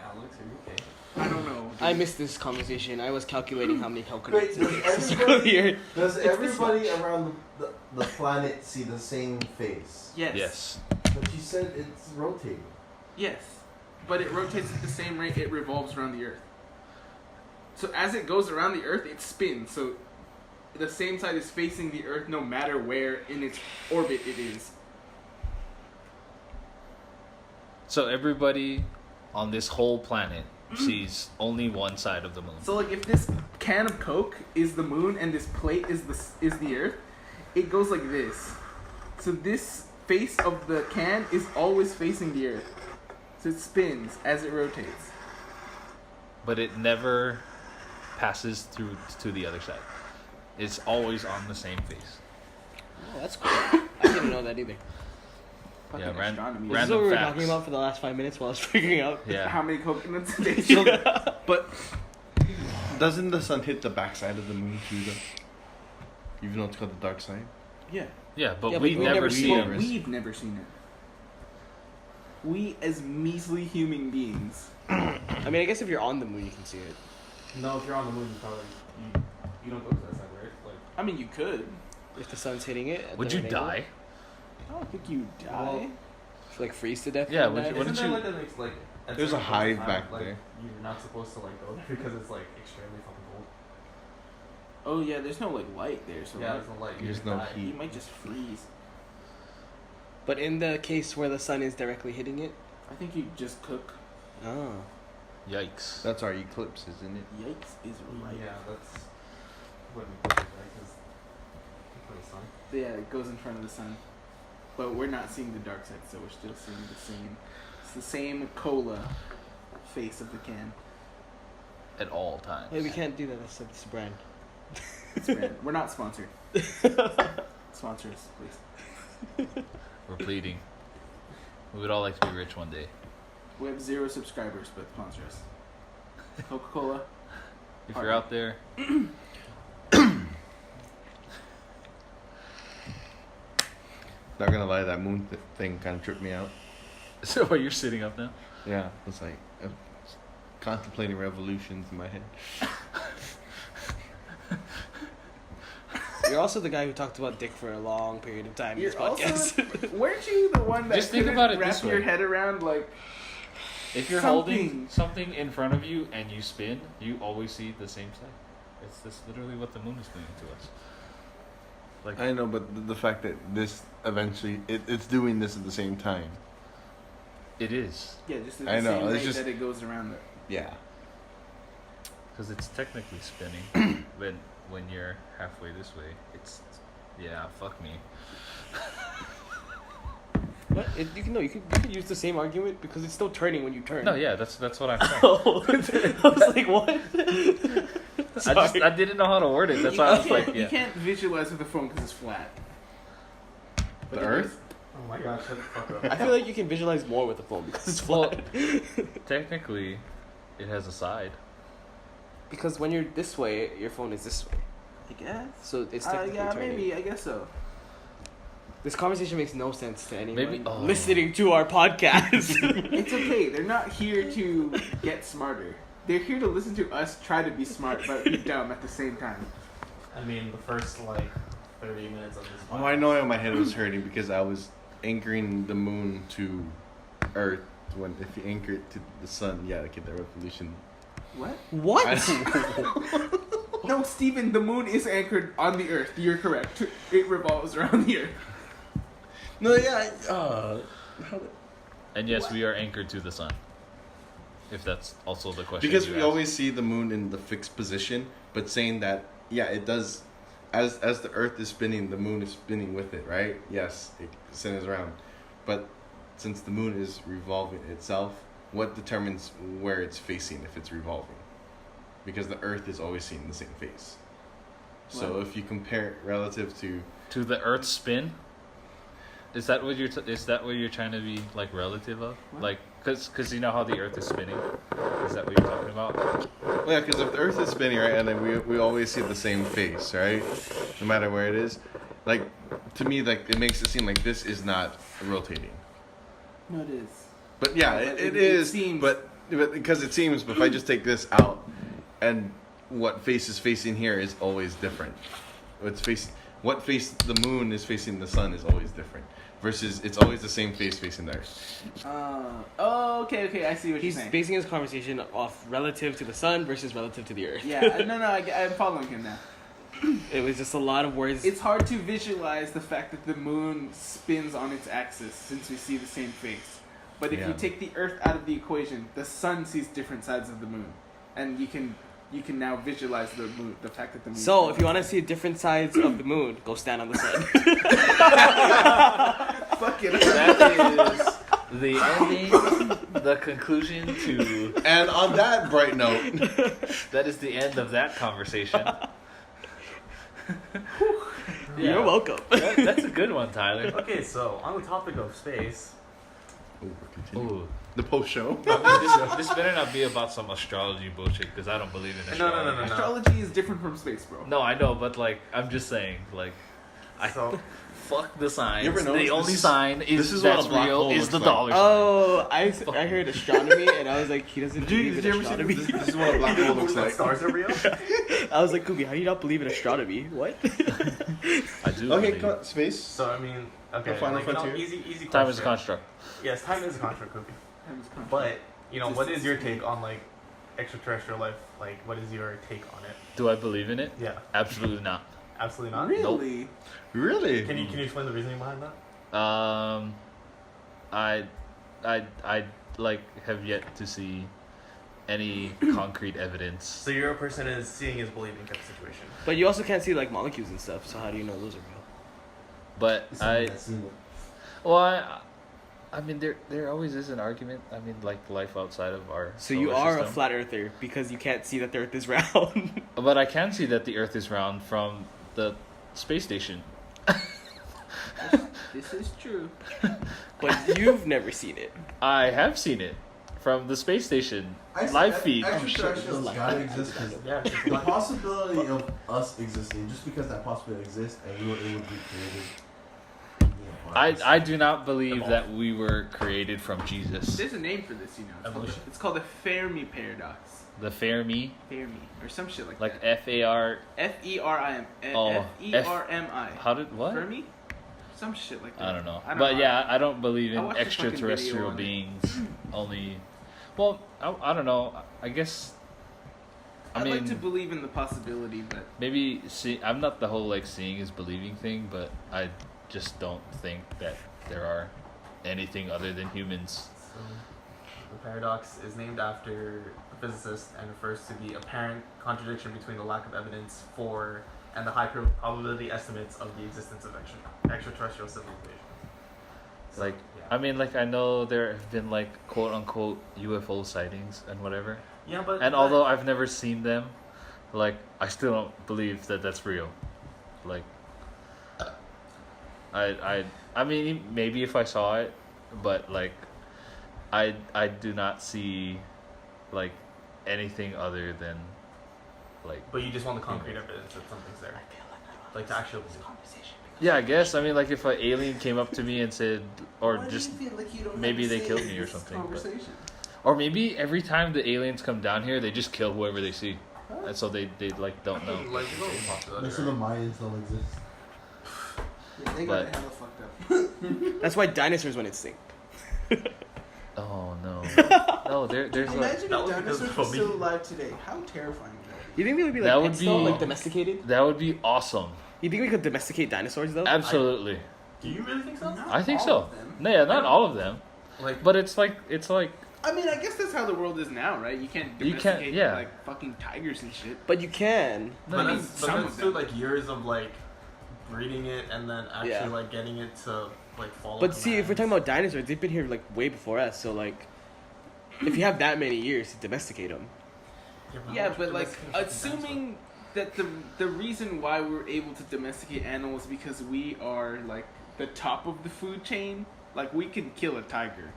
Alex, are you okay? I don't know. I missed this conversation. I was calculating how many Wait, coconuts does to circle the Earth. everybody around the planet see the same face? Yes. Yes. But you said it's rotating. Yes. But it rotates at the same rate it revolves around the Earth. So as it goes around the Earth, it spins. So the same side is facing the Earth no matter where in its orbit it is. So everybody on this whole planet sees only one side of the moon. So like if this can of Coke is the moon and this plate is the Earth, it goes like this. So this face of the can is always facing the Earth. So it spins as it rotates. But it never passes through to the other side. It's always on the same face. Oh, that's cool. I didn't know that either. Fucking Yeah, astronomy. This is Random what we were facts. talking about for the last 5 minutes while I was figuring out. Yeah. How many coconuts a day? So, but doesn't the sun hit the backside of the moon too, though? Even though it's called the dark side. Yeah. Yeah, but Yeah, but we've we never never seen seen it. it. Well, we've never seen it. We, as measly human beings. I mean, I guess if you're on the moon, you can see it. No, if you're on the moon, you probably you don't go to that side, right? Like, I mean, you could. If the sun's hitting it. at Would the you right angle. die? I don't think you die. Well, Like freeze to death? Yeah, from would that? you- wouldn't isn't you- there like at There's a certain points in hive time, back like, there. You're not supposed to like go there because it's like extremely fucking cold. Oh yeah, there's no like light there, so Yeah, like, there's no light. There's just no die. heat. you might just freeze. But in the case where the sun is directly hitting it? I think you just cook. Oh. Yikes. That's our eclipse, isn't it? Yikes is right. Yeah, that's what we put it, right? Because the sun. Yeah, it goes in front of the sun. But we're not seeing the dark side, so we're still seeing the same. It's the same cola face of the can. At all times. Wait, we can't do that. That's a brand. It's brand. We're not sponsored. Sponsor us, please. We're pleading. We would all like to be rich one day. We have 0 subscribers, but sponsor us. Coca-Cola. If you're out there, Not gonna lie, that moon thing kind of tripped me out. so what, you're sitting up now? Yeah, it's like contemplating revolutions in my head. You're also the guy who talked about dick for a long period of time in this You're podcast. also, weren't you the one that Just think couldn't about it wrap this your way. head around like If you're Something. holding something in front of you and you spin, you always see the same side. It's just literally what the moon is doing to us. Like, I know, but the fact that this eventually it's doing this at the same time. it is. yeah, just the I know, same it's rate just- that it goes around it. Yeah. Because it's technically spinning when you're halfway this way. It's, yeah, fuck me. What? You can use the same argument because it's still turning when you turn. No, yeah, that's what I'm saying. Oh, I was like, what? I didn't know how to word it. That's why I was like, You yeah. can't visualize with the phone because it's flat. The Earth? Oh my gosh, shut the fuck up. I feel like you can visualize more with the phone because it's Well, flat. technically, it has a side. Because when you're this way, your phone is this way. I guess. So it's technically Yeah, turning. maybe. I guess so. This conversation makes no sense to anyone Maybe- oh. listening to our podcast. It's okay. They're not here to get smarter. They're here to listen to us try to be smart but be dumb at the same time. I mean, the first like 30 minutes of this. Oh, I know my head was hurting because I was anchoring the moon to Earth. When if you anchor it to the sun, yeah, like the revolution. What? What? No, Steven, the moon is anchored on the Earth. You're correct. It revolves around the Earth. No, yeah. And yes, we are anchored to the sun. If that's also the question. Because you we asked. always see the moon in the fixed position, but saying that, yeah, it does. As the Earth is spinning, the moon is spinning with it, right? Yes, it spins around, but since the moon is revolving itself, what determines where it's facing if it's revolving? Because the Earth is always seeing the same face. So Wow. if you compare it relative to, To the Earth's spin. Is that what you're? Is that what you're trying to be like relative of? What? Like, cause you know how the Earth is spinning. Is that what you're talking about? well, yeah, because if the Earth is spinning, right, and then we always see the same face, right, no matter where it is, like to me, like it makes it seem like this is not rotating. No, it is. But yeah, But it it is. seems- But because it seems, but if I just take this out, and what face is facing here is always different. What face the moon is facing the sun is always different. Versus it's always the same face facing the Earth. Oh, okay. I see what He's you're saying. basing his conversation off relative to the sun versus relative to the earth. Yeah, no, I'm following him now. It was just a lot of words. It's hard to visualize the fact that the moon spins on its axis since we see the same face. But if Yeah. you take the Earth out of the equation, the sun sees different sides of the moon, and you can now visualize the moon, the fact that the moon. So, if you want to see different sides of the moon, go stand on the sun. fuck it. That is the ending, the conclusion to. And on that bright note, That is the end of that conversation. Yeah. You're welcome. That's a good one, Tyler. Okay, so on the topic of space, Ooh, continue. Ooh. The post show. This better not be about some astrology bullshit because I don't believe in astrology. No. Astrology is different from space, bro. No, I know, but like I'm just saying, like so fuck the signs. You ever The notice only this- sign this is is what that's a black real hole is looks the like. dollar sign. Oh, I heard astronomy and I was like, he doesn't believe in astronomy. This is what a black hole looks that like. stars are real. I was like, Kubi, how do you not believe in astronomy? What? I do. Okay, believe. come on, space. So I mean, okay, The final like, frontier? easy question. Time is a construct. Yes, time is a construct, Cookie. But what is your take on like extraterrestrial life? Like, what is your take on it? Do I believe in it? Yeah, Absolutely not. absolutely not. Really? Really? Can you explain the reasoning behind that? I like have yet to see any concrete evidence. So you're a person that is seeing is believing type of situation. But you also can't see like molecules and stuff, so how do you know those are real? But I mean, there always is an argument. I mean, like life outside of our. So you solar are a system. flat earther because you can't see that the Earth is round. But I can see that the Earth is round from the space station. This is true. But you've never seen it. I have seen it from the space station live feed. Extraterrestrials gotta exist. 'Cause Yeah. the possibility of us existing, just because that possibility exists and we were able to be created. I do not believe that we were created from Jesus. There's a name for this, you know. Evolution. It's called the Fermi paradox. The Fermi, Fermi or some shit like like that. FAR. F-E-R-I-M. Oh, F-E-R-M-I. How did what? Fermi? Some shit like that. I don't know. I don't But know. yeah, I don't believe I in watched a fucking video extraterrestrial on it. beings. Only, well, I don't know. I guess. I I'd mean, like to believe in the possibility, but maybe see. I'm not the whole like seeing is believing thing, but I just don't think that there are anything other than humans. So, the paradox is named after a physicist and refers to the apparent contradiction between the lack of evidence for and the high probability estimates of the existence of extraterrestrial civilization. So, Like, yeah. I mean, like I know there have been like quote unquote UFO sightings and whatever. Yeah, but And although I've never seen them, like I still don't believe that that's real. Like, I mean, maybe if I saw it, but like, I do not see, like, anything other than, like. But you just want the concrete evidence that something's there. Like to actually believe. Yeah, I guess. I mean, like, if an alien came up to me and said, or why do just, you feel like you don't maybe have a they say killed in me or this something, but- Conversation. or maybe every time the aliens come down here, they just kill whoever they see, and so they like don't know. Like, there's always a possibility, Most of the right? Mayans don't exist. Yeah, they But- got hella fucked up. That's why dinosaurs went extinct. Oh no, no, there's like Imagine that if was because dinosaurs of were me. still alive today. How terrifying would that be? You think they would be like That would pets though, be- like domesticated? that would be awesome. You think we could domesticate dinosaurs though? Absolutely, Do you really think so? Not I think all so. of them. No, yeah, not all of them, Like, but it's like I mean, I guess that's how the world is now, right? You can't You domesticate can't- yeah. like fucking tigers and shit. But you can. no, I mean, but some that's of through them. like years of like breeding it and then actually Yeah. like getting it to like follow. But see, if we're talking about dinosaurs, they've been here like way before us. So like, if you have that many years to domesticate them, Yeah, but like assuming that the reason why we're able to domesticate animals is because we are like the top of the food chain. Like we can kill a tiger.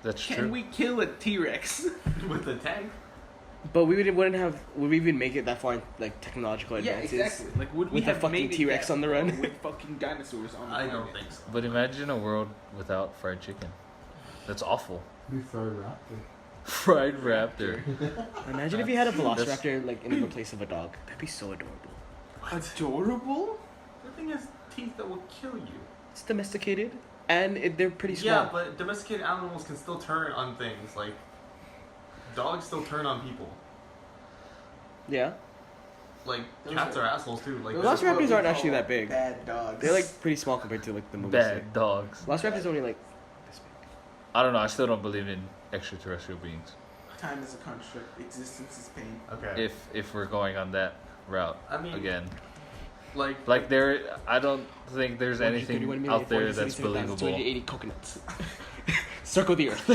that's Can true. we kill a T-Rex? with the tank. but wouldn't have. Would we even make it that far in like technological Yeah, advances? exactly. Like would we With a have fucking made it T-Rex that on the far run? with fucking dinosaurs on the I planet? don't think so. But imagine a world without fried chicken. That's awful. We third raptor. Fried raptor. Imagine if you had a That's- velociraptor like in the place of a dog. That'd be so adorable. Adorable? The thing is, teeth that will kill you. It's domesticated, and they're pretty small. Yeah, but domesticated animals can still turn on things. Like dogs still turn on people. Yeah. Like Those cats are- are assholes too. Like Those Velociraptors are what we aren't actually call that big. Bad dogs. They're like pretty small compared to like the movies. Bad dogs. Velociraptor's only like this big. I don't know. I still don't believe in extraterrestrial beings. Time is a construct. Existence is pain. okay. If we're going on that route I mean, again, like like there, I don't think there's 131 anything million, out there 477,000, that's believable. 280 coconuts. Circle the earth.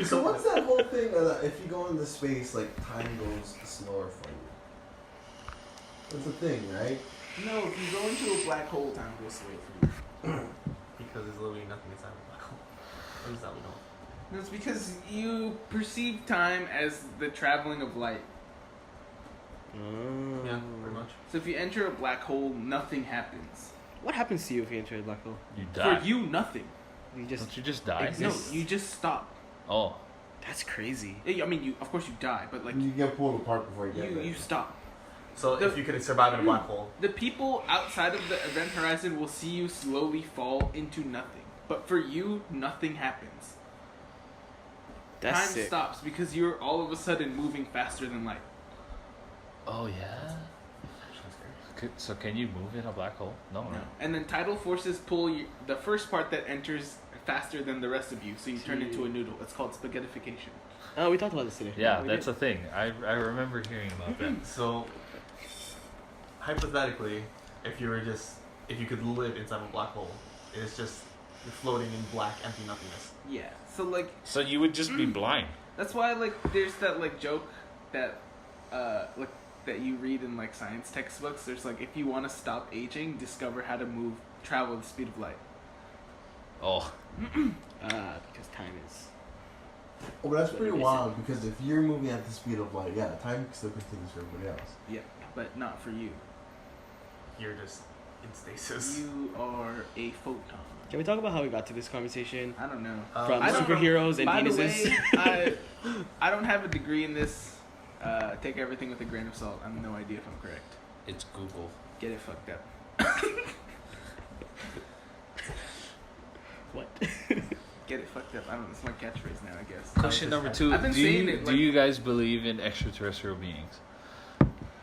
So what's that whole thing that if you go into space, like time goes slower for you? That's the thing, right? No, if you go into a black hole, time goes slow for you. Because there's literally nothing inside of a black hole. At least that we know. No, it's because you perceive time as the traveling of light. Yeah, pretty much. So if you enter a black hole, nothing happens. What happens to you if you enter a black hole? You die. For you, nothing. You just. Don't you just die? Exist. No, you just stop. Oh. That's crazy. I mean, you of course you die, but like You get pulled apart before you get there. you stop. So The- if you could survive in a black hole, The people outside of the event horizon will see you slowly fall into nothing. But for you, nothing happens. That's Time sick. stops because you're all of a sudden moving faster than light. Oh yeah. So can you move in a black hole? No. No. And then tidal forces pull you, the first part that enters faster than the rest of you, so you turn into a noodle. It's called spaghettification. Oh, we talked about this today. Yeah, We that's did. a thing. I remember hearing about that. so hypothetically, if you could live inside a black hole, it's just you're floating in black, empty nothingness. Yeah. So like So you would just be blind. that's why like there's that like joke that like that you read in like science textbooks. There's like if you want to stop aging, discover how to travel at the speed of light. Oh. Because time is. Oh, but that's pretty Literally wild because if you're moving at the speed of light, yeah, time still continues for everybody else. Yeah, but not for you. You're just in stasis. You are a photon. Can we talk about how we got to this conversation? I don't know. From I don't know. superheroes and By the penises. way, I don't have a degree in this. Take everything with a grain of salt. I have no idea if I'm correct. It's Google. Get it fucked up. What? Get it fucked up. I don't know. It's my catchphrase now, I guess. Question number 2. I've been do saying you, it, do like- you guys believe in extraterrestrial beings?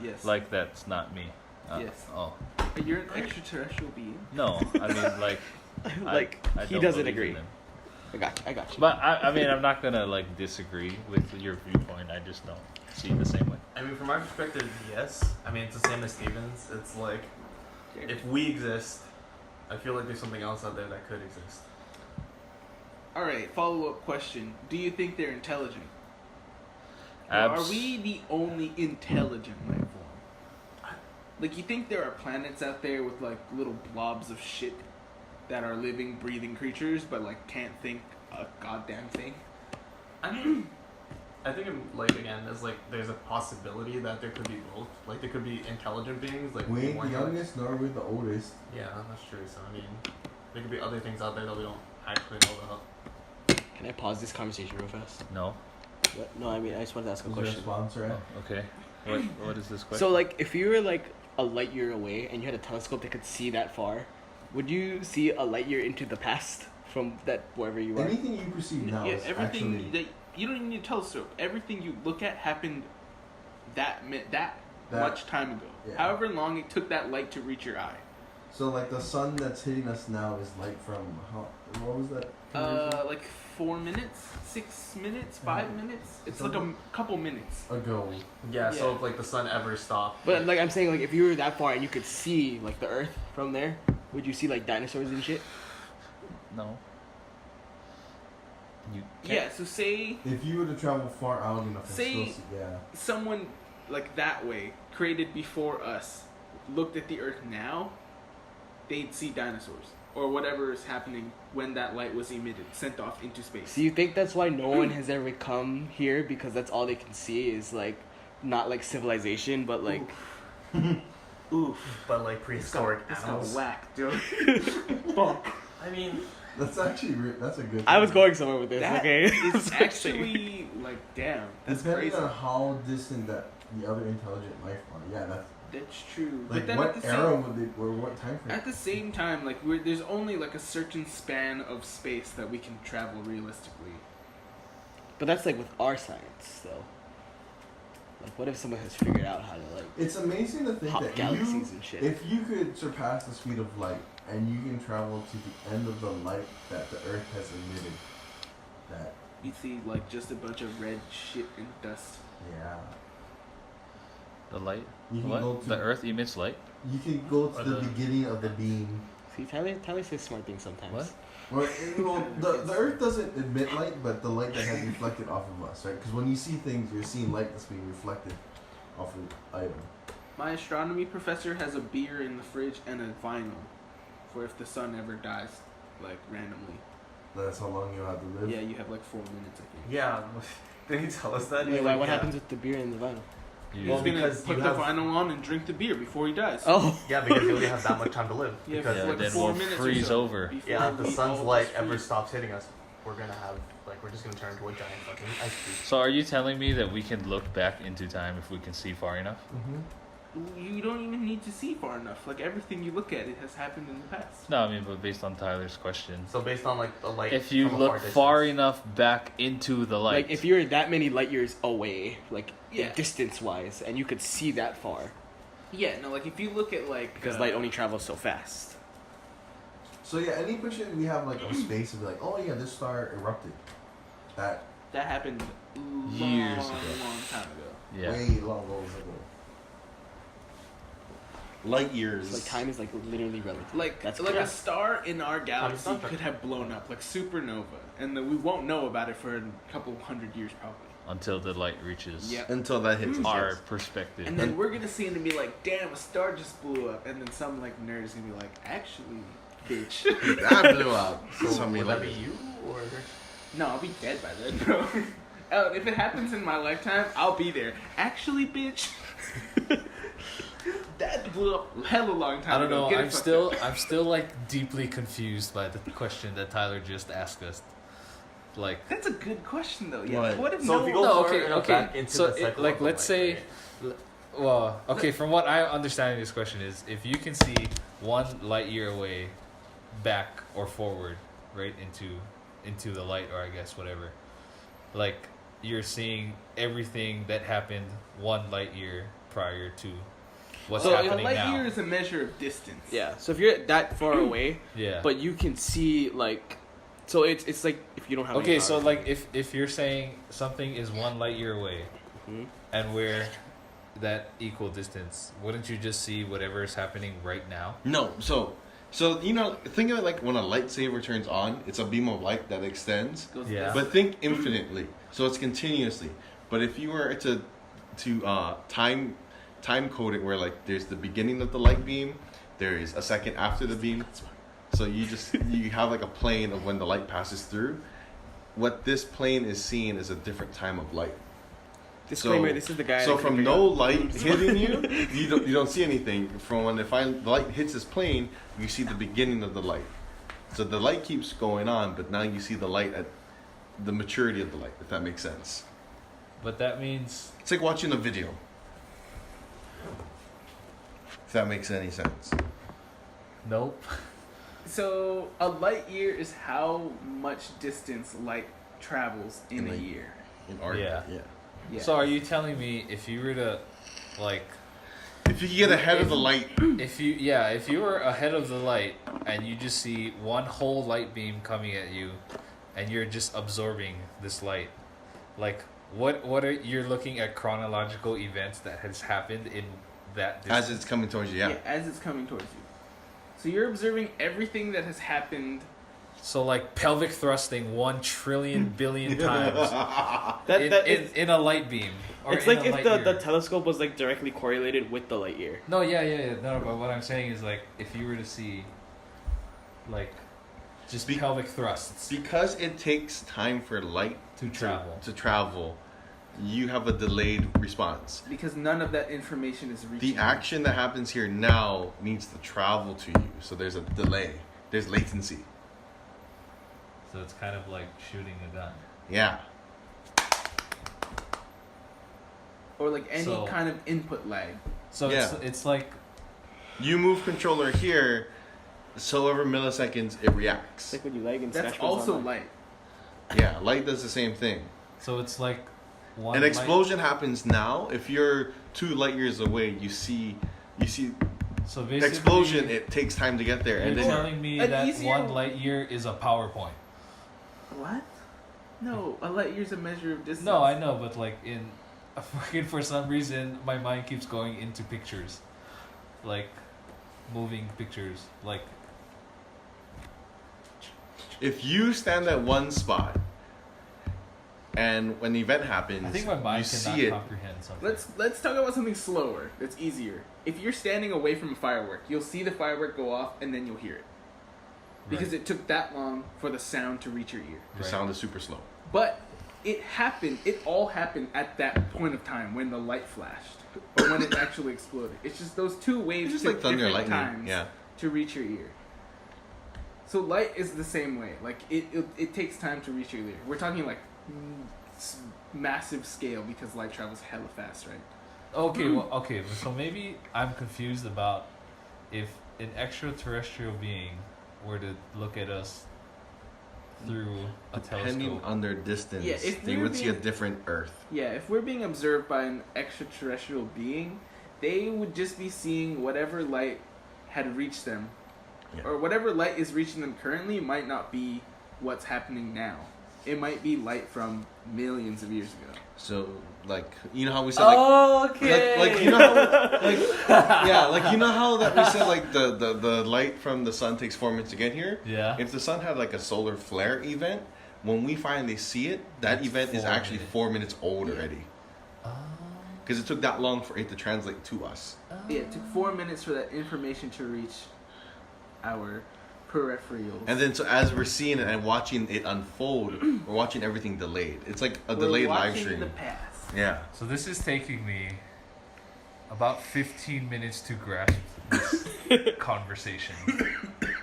Yes. Like that's not me. Yes. Oh. You're an extraterrestrial being. No, I mean like Like, I he don't doesn't believe in agree. them. I got you. But I mean I'm not gonna like disagree with your viewpoint. I just don't see it the same way. I mean, from my perspective, yes. I mean, it's the same as Stevens. It's like if we exist, I feel like there's something else out there that could exist. All right. Follow-up question: do you think they're intelligent? Or are we the only intelligent life form? Like, you think there are planets out there with like little blobs of shit that are living, breathing creatures, but like can't think a goddamn thing? I mean, I think like again, there's like there's a possibility that there could be both. Like there could be intelligent beings, like We ain't more the intelligent. youngest, nor we the oldest. Yeah, that's true. So I mean, there could be other things out there that we don't actually know about. Can I pause this conversation real fast? No. What? No, I mean, I just wanted to ask a Who's your question. sponsor? Oh, okay. What is this question? So, like, if you were like a light year away and you had a telescope that could see that far, would you see a light year into the past from that wherever you are? Anything you perceive now Yeah, is everything actually that you don't even need a telescope. Everything you look at happened that That- much time ago. yeah. However long it took that light to reach your eye. so like the sun that's hitting us now is light from what was that? Like 4 minutes, 6 minutes, 5 minutes. It's like a couple minutes. Ago. Yeah. So Yeah. if like the sun ever stopped, But like I'm saying, like if you were that far and you could see like the Earth from there, would you see like dinosaurs and shit? No. You Yeah. So say If you were to travel far out enough, and Say- still see, yeah. someone like that way created before us looked at the Earth now, they'd see dinosaurs or whatever is happening when that light was emitted, sent off into space. So you think that's why no one has ever come here because that's all they can see is like not like civilization but like Oof. but like prehistoric It's got animals. whack, dude. I mean, That's actually that's a good. I was thing. going somewhere with this. That okay, is actually like damn. That's Depending crazy. on how distant that the other intelligent life are, yeah, that's That's true. like but then what at the era same, would they or what time frame? at the same time, like there's only like a certain span of space that we can travel realistically. but that's like with our science though. Like what if someone has figured out how to like It's amazing to think hop that galaxies and shit? if you could surpass the speed of light and you can travel to the end of the light that the Earth has emitted, that You see like just a bunch of red shit and dust. yeah, the light. you can What? go to The Earth emits light. you can go to Or the the- beginning of the beam. See, Tyler says smart things sometimes. What? Well, the Earth doesn't emit light, but the light that has reflected off of us, right? Because when you see things, you're seeing light that's being reflected off of the item. My astronomy professor has a beer in the fridge and a vinyl for if the sun ever dies, like randomly. That's how long you have to live. Yeah, you have like 4 minutes, I think. Yeah. Did he tell us that? Wait, He's why, like, what yeah. happens with the beer and the vinyl? You- Well, He's gonna because put you the have- vinyl on and drink the beer before he dies. Oh. Yeah, because you only have that much time to live. Yeah, Because for like then 4 we'll minutes freeze or so over. before yeah, if the we sun's all light just ever freeze. stops hitting us, we're gonna have we're just gonna turn into a giant fucking ice cube. So are you telling me that we can look back into time if we can see far enough? You don't even need to see far enough. Like everything you look at, it has happened in the past. No, I mean, but based on Tyler's question, So based on like the light, if you from a look distance. far enough back into the light, Like if you're that many light years away, like Yeah. distance wise, and you could see that far, Yeah, no, like if you look at like because light only travels so fast. So yeah, any picture we have like of space and be like, oh yeah, this star erupted. That that happened Years long, ago. long time ago. yeah. way long ago. Light years. It's like time is like literally relative. Like That's like cool. a star in our galaxy Star Trek. could have blown up, like supernova, and then we won't know about it for a couple hundred years probably. Until the light reaches Yeah. Until that hits us. our yes. perspective. And then we're gonna see it and be like, "Damn, a star just blew up," and then some like nerd's gonna be like, "Actually, bitch." That blew up. So Somebody would that like be you or? No, I'll be dead by then, bro. Oh, if it happens in my lifetime, I'll be there. Actually, bitch. That blew up hella long time I don't ago. know. Get it I'm fucked still up. I'm still like deeply confused by the question that Tyler just asked us. Like, That's a good question though. Yeah. What? What if So no if you go no, far okay, enough okay. back into So the cycle like, of the let's light, say, right? well, okay. From what I understand, this question is if you can see 1 light year away, back or forward, right into the light, or I guess whatever, like you're seeing everything that happened 1 light year prior to what's So a happening light now. year is a measure of distance. Yeah. So if you're that far away, Yeah. but you can see like, so it's like if you don't have. any Okay, so power. like if you're saying something is 1 light year away, Mhm. and we're that equal distance, wouldn't you just see whatever is happening right now? No, so you know, think of it like when a lightsaber turns on, it's a beam of light that extends. Goes Yeah. But think infinitely, so it's continuously. But if you were to time code it, where like there's the beginning of the light beam, there is a second after the beam. So you have like a plane of when the light passes through. What this plane is seeing is a different time of light. Disclaimer: This is the guy. So that from can no figure out- light hitting you, you don't see anything. From when the light hits this plane, you see the beginning of the light. So the light keeps going on, but now you see the light at the maturity of the light, if that makes sense. But that means It's like watching a video. If that makes any sense. nope. So a light year is how much distance light travels in In a like- year. In art, Yeah. Yeah. So are you telling me if you were to, like, If you get ahead of the light, if you were ahead of the light and you just see 1 whole light beam coming at you, and you're just absorbing this light, like what are you're looking at chronological events that has happened in that distance? as it's coming towards you, yeah. As it's coming towards you. So you're observing everything that has happened. So like pelvic thrusting 1 trillion billion times in a light beam. Or It's in like a if light the year. telescope was like directly correlated with the light year. No, yeah. No, but what I'm saying is like if you were to see like just Be- pelvic thrusts Because it takes time for light to travel. to travel, you have a delayed response. Because none of that information is reaching. The action that happens here now needs to travel to you, so there's a delay. There's latency. So it's kind of like shooting a gun. Yeah. Or like any So- kind of input lag. So Yeah. it's like You move controller here, so over milliseconds it It's reacts. like when you lag in That's Smash Bros. also Online. light. Yeah, light does the same thing. so it's like one An light- explosion happens now. If you're 2 light years away, you see So the basically explosion. It takes time to get there, You're and then telling me an that easier- 1 light year is a PowerPoint. What? No, a light year's a measure of distance. No, I know, but like in fucking for some reason my mind keeps going into pictures. Like moving pictures. Like if you stand at one spot And when the event happens, I think my you mind see cannot it. comprehend something. Let's talk about something slower. That's easier. If you're standing away from a firework, you'll see the firework go off, and then you'll hear it. Because Right. it took that long for the sound to reach your ear. The Right. sound is super slow. But it happened. It all happened at that point of time when the light flashed, or when it actually exploded. It's just those two waves It's just took like thunder, different lightning. times Yeah. to reach your ear. So light is the same way. Like it takes time to reach your ear. We're talking like massive scale because light travels hella fast, right? Okay, well, okay, so maybe I'm confused about if an extraterrestrial being were to look at us through a Depending telescope. on their distance, Yeah, if they we're would see a being- different Earth. Yeah, if we're being observed by an extraterrestrial being, they would just be seeing whatever light had reached them. Yeah. Or whatever light is reaching them currently might not be what's happening now. It might be light from millions of years ago. So, like, you know how we said, like, Okay. like you know, how, like, yeah, like you know how that we said, like, the light from the sun takes 4 minutes to get here. Yeah. If the sun had like a solar flare event, when we finally see it, that It's event is 4 actually minutes. 4 minutes old Yeah. already. Oh. Because it took that long for it to translate to us. Yeah, it took 4 minutes for that information to reach our peripherals. And then, so as we're seeing it and watching it unfold, we're watching everything delayed. It's like a delayed live watching stream. the past. Yeah. So this is taking me about 15 minutes to grasp this conversation.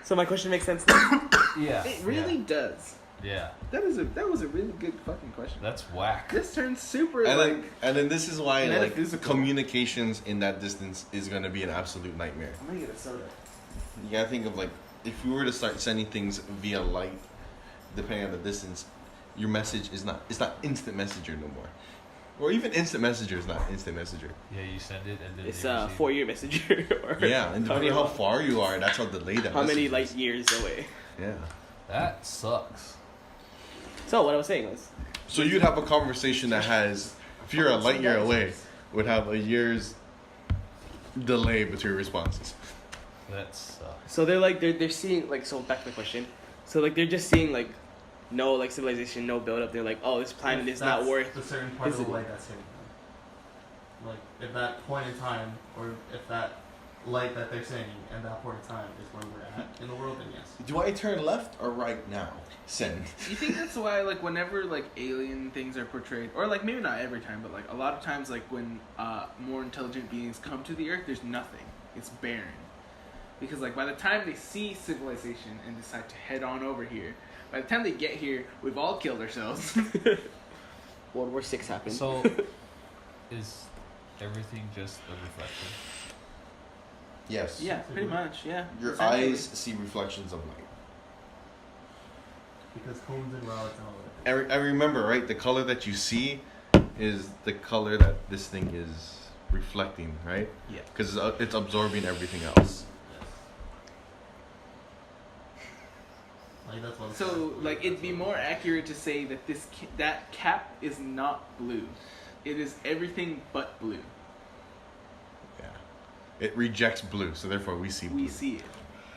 So my question makes sense now? Yeah. It really does. Yeah. That was a really good fucking question. That's whack. This turns super And then this is why like metaphysical. communications in that distance is gonna be an absolute nightmare. I'm gonna get a soda. You gotta think of like if we were to start sending things via light, depending on the distance, your message is not instant messenger no more. Or even instant messenger is not instant messenger. Yeah, you send it and then It's you a receive 4-year messenger. Or Yeah, and depending on how far you are, that's how delayed that how many message light is. years away. Yeah. it. That sucks. So what I was saying was, So you'd have a conversation that has, if you're a light year away, would have a year's delay between responses. That sucks. so they're seeing like, so back to the question. So like they're just seeing like no like civilization, no build up. They're like, oh, this planet is not That's worth. the certain part of the visiting. light that's hitting them. Like if that point in time, or if that light that they're seeing and that point in time is where we're at in the world, then yes. Do I turn left or right now? Send. You think that's why, like, whenever like alien things are portrayed, or like maybe not every time, but like a lot of times, like when more intelligent beings come to the Earth, there's nothing. It's barren. Because like by the time they see civilization and decide to head on over here, by the time they get here, we've all killed ourselves. World War VI happened. So, is everything just a reflection? Yes. Yeah, pretty much. Yeah. Your Essentially. eyes see reflections of light. Because cones and rods and all that. I remember, right? The color that you see is the color that this thing is reflecting, right? Yeah. Because it's absorbing everything else. Like that's what. So like it'd be more accurate to say that that cap is not blue. It is everything but blue. Yeah. It rejects blue, so therefore we see blue. We see it.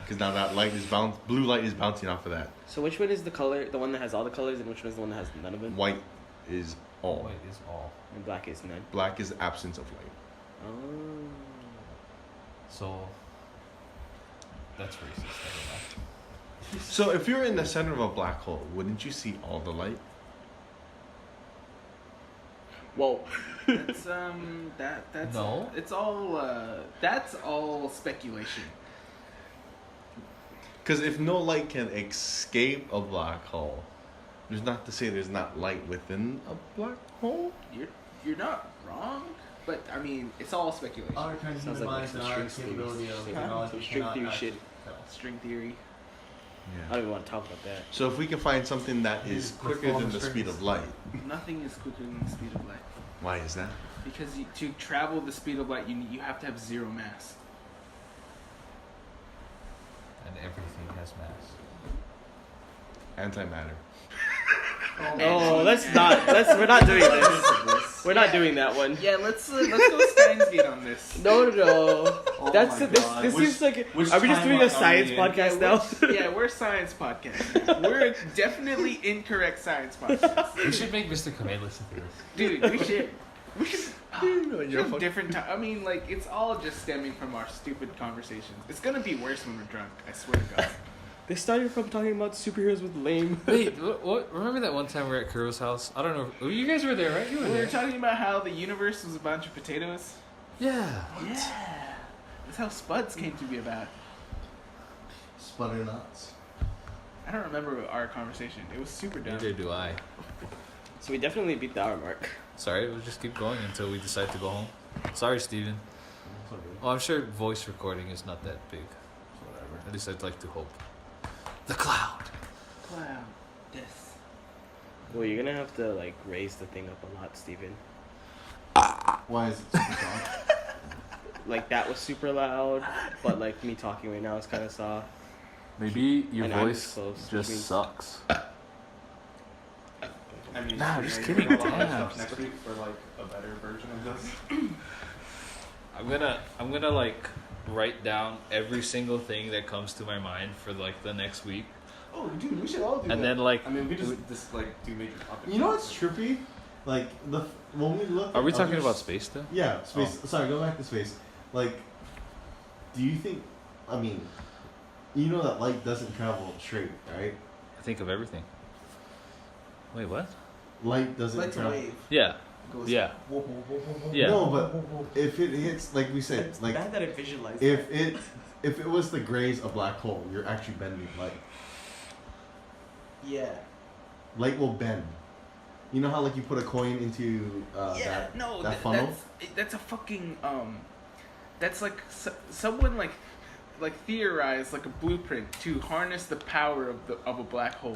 Because now that light is blue light is bouncing off of that. So which one is the color, the one that has all the colors, and which one is the one that has none of them? White is all. White is all. And black is none. Black is absence of light. Oh. So, that's racist. I don't know. So if you're in the center of a black hole, wouldn't you see all the light? Whoa. That's that's No. It's all that's all speculation. Because if no light can escape a black hole, there's not to say there's not light within a black hole. You're not wrong, but I mean it's all speculation. Our transhuman Sounds like minds some and our string capability of theory. technology Some string cannot theory actually shit. tell. String theory. I don't even want to talk about that. So if we can find something that is quicker than the speed of light, Nothing is quicker than the speed of light. why is that? Because to travel the speed of light, you have to have zero mass. And everything has mass. Antimatter. Oh, let's not. We're not doing this. We're not doing that one. Yeah, let's go Steins Gate on this. No. Oh That's my this. God. This Which- seems like. which Are we just doing a timeline are science we in? podcast now? Yeah, we're a science podcast. We're a definitely incorrect science podcast. We should make Mr. Kamei listen to this. Dude, we should. We should. You're We should have fucking- different time. I mean, like, it's all just stemming from our stupid conversations. It's gonna be worse when we're drunk. I swear to God. They started from talking about superheroes with lame. Wait, what? Remember that one time we were at Kuro's house? I don't know. Oh, you guys were there, right? You were We were there. talking about how the universe was a bunch of potatoes. Yeah. Yeah. That's how Spuds came to be about. Sputter nuts. I don't remember our conversation. It was super dumb. Neither do I. So we definitely beat the hour mark. Sorry, we'll just keep going until we decide to go home. Sorry, Steven. Well, I'm sure voice recording is not that big. Whatever. At least I'd like to hope. The cloud. Cloud. Yes. Well, you're gonna have to like raise the thing up a lot, Steven. Why is it super soft? Like that was super loud, but like me talking right now is kind of soft. Maybe your And I'm voice close, which just means- sucks. I mean, Nah, you just know, kidding, you're gonna have a lot of damn. stuff next week for like a better version of this. I'm gonna like write down every single thing that comes to my mind for like the next week, Oh, dude, we should all do and that. then like, I mean, we just like do major topics. You know what's trippy? Like when we look. are we at talking other about s- space still? Yeah, space. Sorry, go back to space. Like, do you think? I mean, you know that light doesn't travel straight, right? I think of everything. Wait, what? Light doesn't Light's a travel. wave. Yeah. Goes Yeah. whoa, whoa, whoa, whoa, whoa. Yeah. No, but if it hits, like we said, It's like bad that I visualized. if it was to graze a black hole, you're actually bending light. Yeah. Light will bend. You know how like you put a coin into Yeah, no, that funnel? that's a fucking that's like someone like theorized like a blueprint to harness the power of a black hole.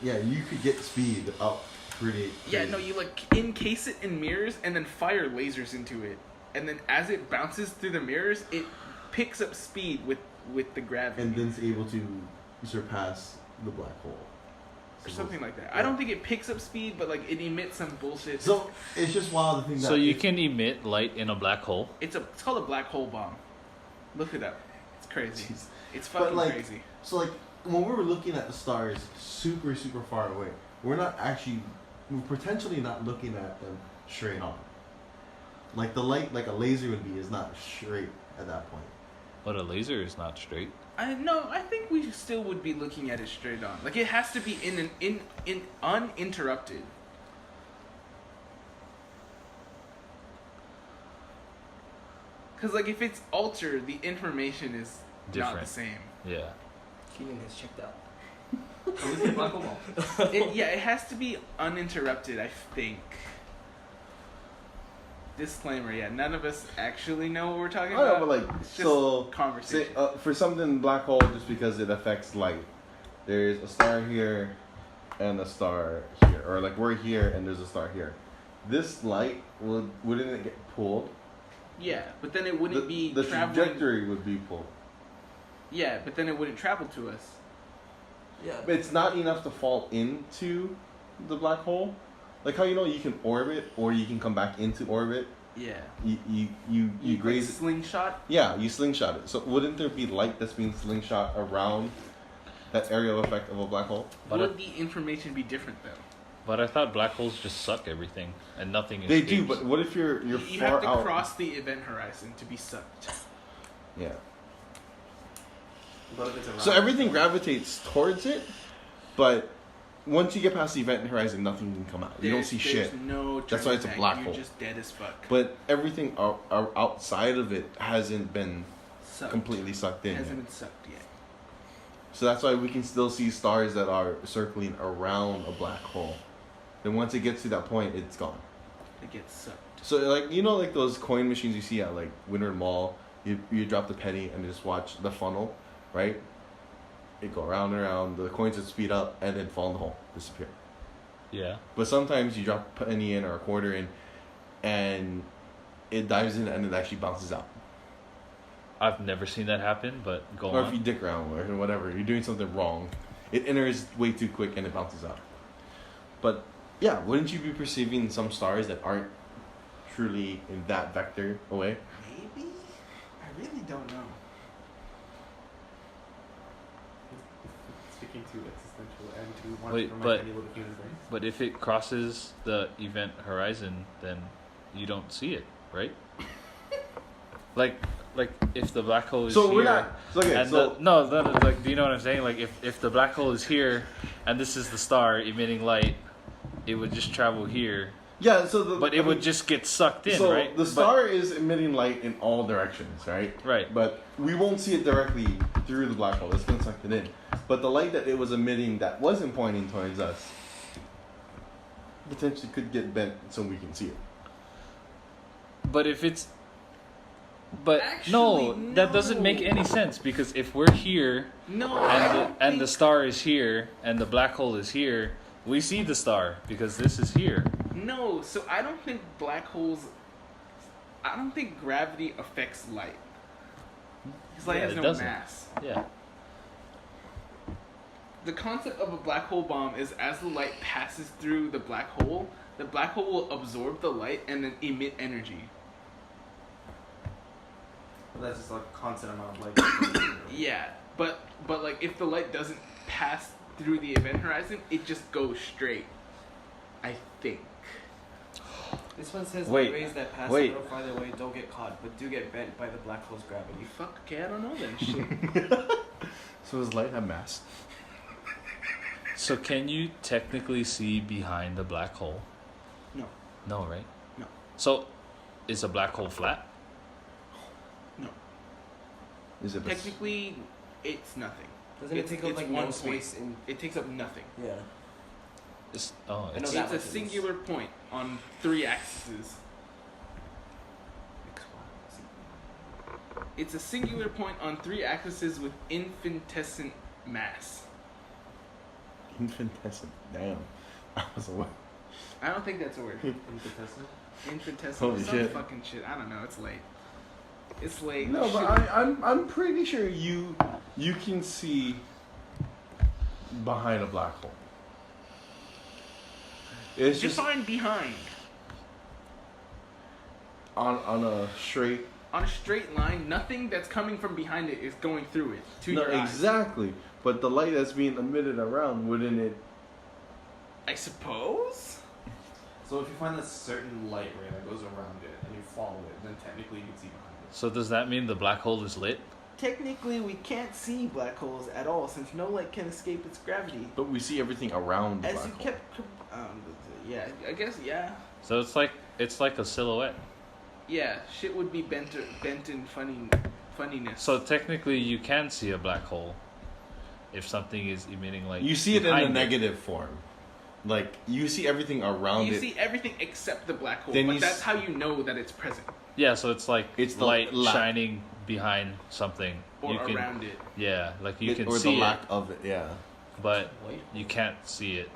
Yeah, you could get speed up pretty. Yeah, no, you like encase it in mirrors and then fire lasers into it, and then as it bounces through the mirrors, it picks up speed with the gravity and then it's able to surpass the black hole. or something like that. Yeah. I don't think it picks up speed, but like it emits some bullshit. So it's just wild to think that. So you if- can emit light in a black hole. It's called a black hole bomb. Look it up. It's crazy. Jeez. It's But, fucking like, crazy. So like when we were looking at the stars super far away, we're potentially not looking at them straight on. Like the light, like a laser would be, is not straight at that point. But a laser is not straight. I think we still would be looking at it straight on. Like it has to be in uninterrupted. Cause like if it's altered, the information is not the Different. same. Yeah. Keenan has checked out. It has to be uninterrupted. I think. Disclaimer: yeah, none of us actually know what we're talking I know, about. but like It's just so. conversation. Say, for something black hole, just because it affects light, there's a star here, and a star here, or like we're here and there's a star here. This light wouldn't it get pulled? Yeah, but then it wouldn't be the traveling. trajectory would be pulled. Yeah, but then it wouldn't travel to us. Yeah. But it's not enough to fall into the black hole. Like how you can orbit or you can come back into orbit. Yeah. You graze it. slingshot. Yeah, you slingshot it. So wouldn't there be light that's being slingshot around that area of effect of a black hole? But Would the information be different though? But I thought black holes just suck everything, and nothing is. They do, but what if you're You far have to out? cross the event horizon to be sucked. Yeah. But if it's around, So everything gravitates towards it, but once you get past the event horizon, nothing can come out. You don't see There's shit. no That's why it's a turning back. black You're hole. just dead as fuck. But everything outside of it hasn't been Sucked. completely sucked in. Hasn't yet. been sucked yet. So that's why we can still see stars that are circling around a black hole. Then once it gets to that point, it's gone. It gets sucked. So like like those coin machines you see at like Windward Mall, you drop the penny and just watch the funnel, right? It go around and around, the coins would speed up and then fall in the hole, disappear. Yeah. But sometimes you drop a penny in or a quarter in and it dives in and it actually bounces out. I've never seen that happen, but go Or on. if you dick around or whatever, you're doing something wrong. It enters way too quick and it bounces out. But Yeah, wouldn't you be perceiving some stars that aren't truly in that vector away? Maybe? I really don't know. Speaking to existential and to want Wait, to but- any little human brains. But if it crosses the event horizon, then you don't see it, right? like if the black hole is So here, we're not. Okay, and so like, do you know what I'm saying? Like if the black hole is here, and this is the star emitting light, it would just travel here, yeah, so the but it would just get sucked in, so right? the But- star is emitting light in all directions, right? right. But we won't see it directly through the black hole. It's been sucked in. But the light that it was emitting that wasn't pointing towards us potentially could get bent so we can see it. But if it's, but Actually, that doesn't make no. any sense because if we're here No, I and don't and the think- star is here and the black hole is here, we see the star because this is here. No, so I don't think black holes. I don't think gravity affects light. Because light Yeah, has it no doesn't. mass. Yeah. The concept of a black hole bomb is as the light passes through the black hole will absorb the light and then emit energy. But that's just like a constant amount of light. Yeah, but like if the light doesn't pass through the event horizon, it just goes straight. I think. This one says Wait, the rays that pass wait. a little farther away don't get caught, but do get bent by the black hole's gravity. Fuck, okay, I don't know then. Shit. So does light have mass? So can you technically see behind the black hole? No. No, right? No. So is a black hole flat? No. Is it Technically, it's nothing. Doesn't It's- it take up it's like one no space in? It takes up nothing. Yeah. It's I know it's that It's a much at least. singular point on 3 axes. It's a singular point on 3 axes with infinitescent mass. infinitescent? Damn. I was away. I don't think that's a word. Infinitesimal? Infinitesimal. Holy Some shit. fucking shit. I don't know. It's late. It's late. No, but Shit. I'm pretty sure you can see behind a black hole. It's just Define behind. on a straight. On a straight line, nothing that's coming from behind it is going through it to No, your eyes. exactly. But the light that's being emitted around, wouldn't it? I suppose. So if you find a certain light ray that goes around it and you follow it, then technically you can see behind it. so does that mean the black hole is lit? Technically, we can't see black holes at all since no light can escape its gravity. But we see everything around the As black you hole. kept, yeah, I guess, yeah, So it's like a silhouette. yeah, shit would be bent in funniness. So technically you can see a black hole if something is emitting light. You see it in a behind negative form. Like you see everything around you it. see everything except the black hole, Then but you that's s- how you know that it's present Yeah, so it's like It's the light lack. shining behind something. or you can, around it. Yeah, like you can or see the lack it, of it. Yeah. but White you can't see it.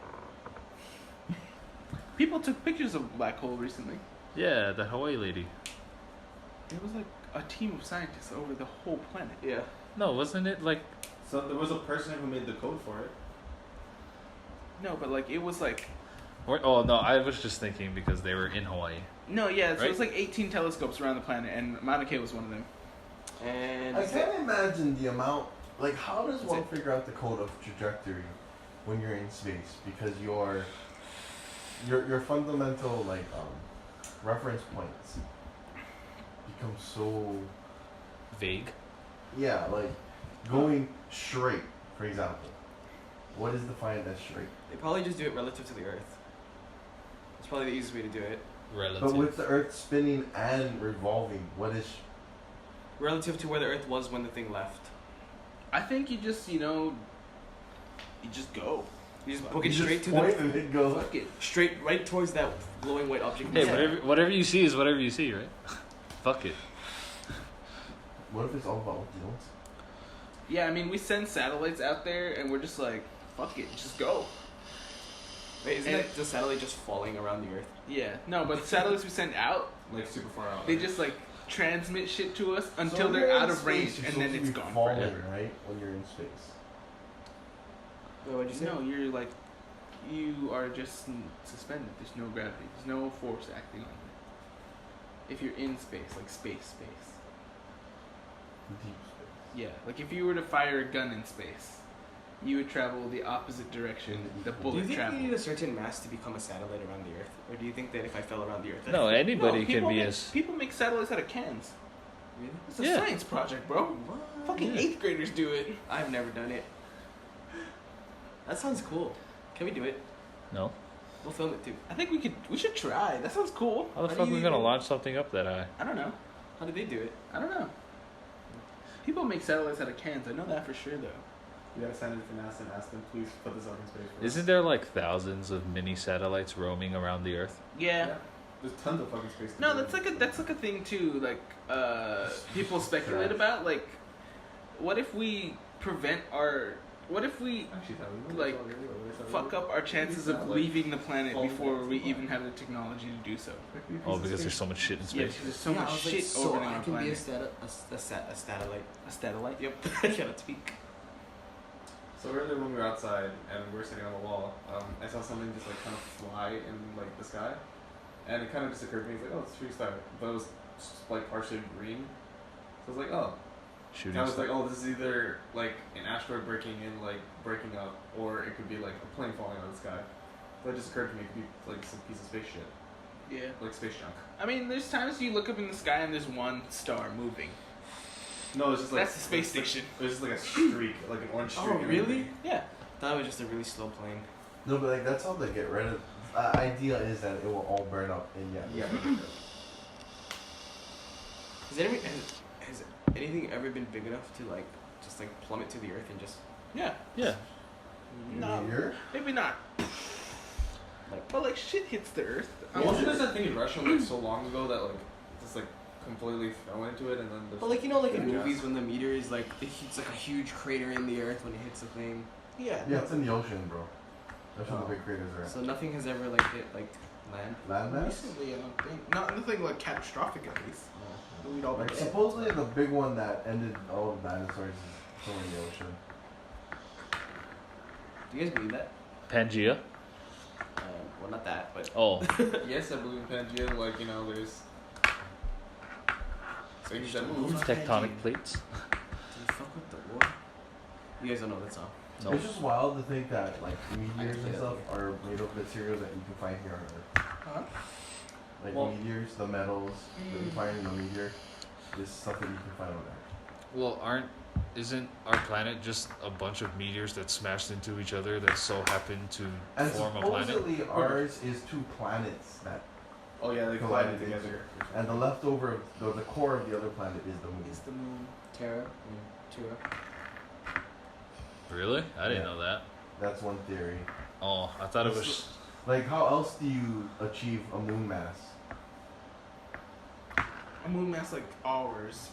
People took pictures of black hole recently. Yeah, the Hawaii lady. It was like a team of scientists over the whole planet. Yeah. No, wasn't it like So there was a person who made the code for it. No, but like it was like oh no, I was just thinking because they were in Hawaii. no, yeah. So it was Right? like 18 telescopes around the planet, and Mauna Kea was one of them. And I can't imagine the amount. Like, how does one it. figure out the code of trajectory when you're in space? Because your fundamental reference points become so Vague. like going straight. For example, what is defined as straight? they probably just do it relative to the Earth. It's probably the easiest way to do it. Relative. But with the Earth spinning and revolving, what is? Relative to where the Earth was when the thing left. I think you just you just go. You just book You it just straight to point the and it goes. Fuck it. straight right towards that glowing white object. Hey, Yeah. whatever you see is whatever you see, right? Fuck it. What if it's all about what you don't see? Yeah, I mean we send satellites out there, and we're just like, fuck it, just go. Wait, isn't And- that the satellite just falling around the Earth? Yeah, no, but the satellites we send out, Like super far out. they just like transmit shit to us until So when they're you're in out of space, range, you're and supposed then to it's be gone falling, forever. right? When you're in space. Wait, what'd you say? No, you're like you are just suspended. There's no gravity. There's no force acting on you. If you're in space, like space. Deep space. Yeah, like if you were to fire a gun in space, you would travel the opposite direction the Do you bullet think traveled. you need a certain mass to become a satellite around the Earth, or do you think that if I fell around the Earth, No, anybody No, can people be make, as. People make satellites out of cans. really? It's a Yeah. science project, bro. What? Fucking Yeah. 8th graders do it. I've never done it. That sounds cool. Can we do it? No. We'll film it too. I think we should try. That sounds cool. How the How fuck do are we you gonna even- launch something up that high? I don't know. How did they do it? I don't know. People make satellites out of cans. I know that for sure, though. You gotta send it to NASA and ask them, please put this up in space for us. Isn't there like thousands of mini satellites roaming around the Earth? Yeah. There's tons of fucking space. to No, do. that's like a thing too. Like, people speculate about. Like, what if we prevent our? What if we Actually, that we like, fuck up our chances of leaving the planet before we even have the technology to do so? Oh, because there's so much shit in Yeah, space. because there's so Yeah, I much was like, shit so orbiting I our can be a, planet. a satellite. A satellite. Yep. I cannot speak. So earlier when we were outside and we were sitting on the wall, I saw something just like kind of fly in like the sky, and it kind of just occurred to me, it's like, oh, it's a shooting star, but it was just, like partially green. So I was like, oh. Shooting I was star. like, oh, this is either like an asteroid breaking up, or it could be like a plane falling out of the sky. So it just occurred to me it could be like some piece of space shit, Yeah. like space junk. I mean, there's times you look up in the sky and there's one star moving. No, it's just like That's the space it's like- station. It was just like a streak, like an orange streak. Oh, and really? everything. Yeah. That was just a really slow plane. No, but like that's how they get rid of. Idea is that it will all burn up in Yeah. Has anything ever been big enough to like just like plummet to the Earth and just Yeah. Yeah. No. Meteor? Maybe not. like? But like shit hits the Earth. Wasn't there that thing in Russia like so long ago that like just like completely fell into it and then? But like, you know, like in Yeah. movies when the meteor is like it's like a huge crater in the Earth when it hits the thing. Yeah. Yeah, it's in the ocean, bro. That's where Oh. the big craters are. So nothing has ever like hit like land. Land mass? Recently, I don't think. Not nothing like catastrophic at least. We'd all be Like dead. supposedly the big one that ended all the dinosaurs is somewhere in the ocean. Do you guys believe that? Pangea. Well, not that, but Oh, Yes, I believe in Pangea. Like there's things that move. tectonic plates. do you fuck with the war? You guys don't know that song. No. It's just wild to think that like meteors and stuff are made of materials that you can find here on Earth. Huh? Like Well- meteors, the metals that you find in the meteor, is stuff that you can find on Earth. Well, isn't our planet just a bunch of meteors that smashed into each other that so happen to And form a planet? supposedly ours is two planets that, Oh yeah, they collided together. and the leftover, the core of the other planet is the moon. Is the moon. Terra, Tura. Really? I didn't Yeah. know that. That's one theory. Oh, I thought it was. Like, how else do you achieve a moon mass? A moon mass like ours.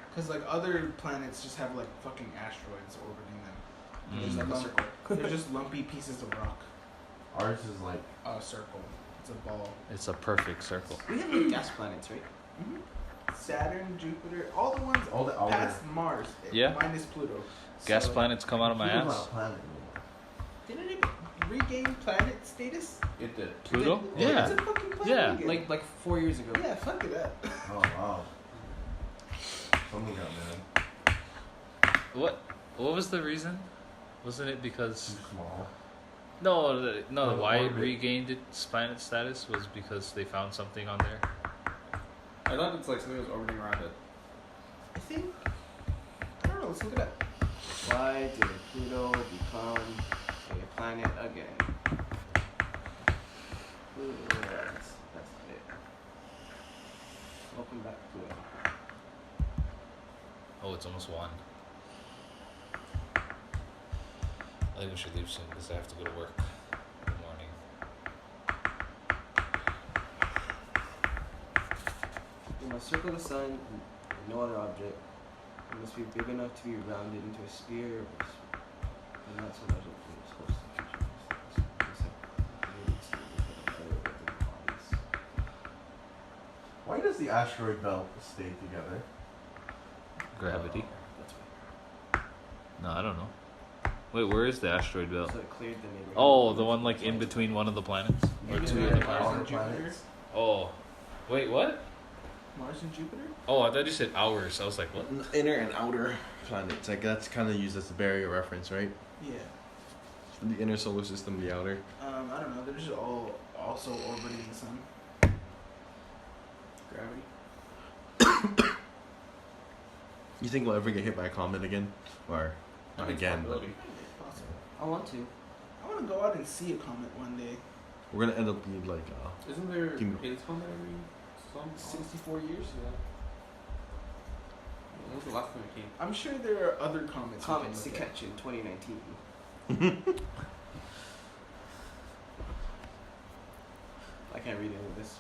Because like other planets just have like fucking asteroids orbiting them. They're just, Mm. they're just lumpy pieces of rock. Ours is like, A circle. It's a ball. It's a perfect circle. We have like gas planets, right? Saturn, Jupiter, all the ones all the outer. past Mars. Yeah. Minus Pluto. Gas So, planets come out of my Pluto's not ass. a planet anymore. Didn't it regain planet status? It did. Pluto? Yeah. It's Yeah. a fucking planet Yeah. again. Like 4 years ago. Yeah, fuck it up. Oh wow. Something got man. What? What was the reason? Wasn't it because Too small. no? the Why it orbit. regained its planet status was because they found something on there. I thought it's like something was orbiting around it. I think. I don't know, let's look it up. Why did Pluto become a planet again? Pluto, that's it. Welcome back, Pluto. Oh, it's almost 1. I think we should leave soon because I have to go to work in the morning. We must circle the sun and no other object. It must be big enough to be rounded into a sphere, and not so large that it is close to the future. Why does the asteroid belt stay together? Gravity. That's why. No, I don't know. Wait, where is the asteroid belt? So it cleared the neighborhood. Oh, the one like in between one of the planets, or two of the Mars planets. and Jupiter. Oh, wait, what? Mars and Jupiter. Oh, I thought you said hours. I was like, what? Inner and outer planets. Like that's kind of used as the barrier reference, right? Yeah. The inner solar system, the outer. I don't know. They're just all also orbiting the sun. Gravity. You think we'll ever get hit by a comet again, or not again? But Possible. I want to. I want to go out and see a comet one day. we're gonna end up being like. Isn't there Kingdom. Hades Comet every some 64 years. Yeah. When was the last time it came? I'm sure there are other comets. we Comments to can look at. catch in 2019. I can't read any of this.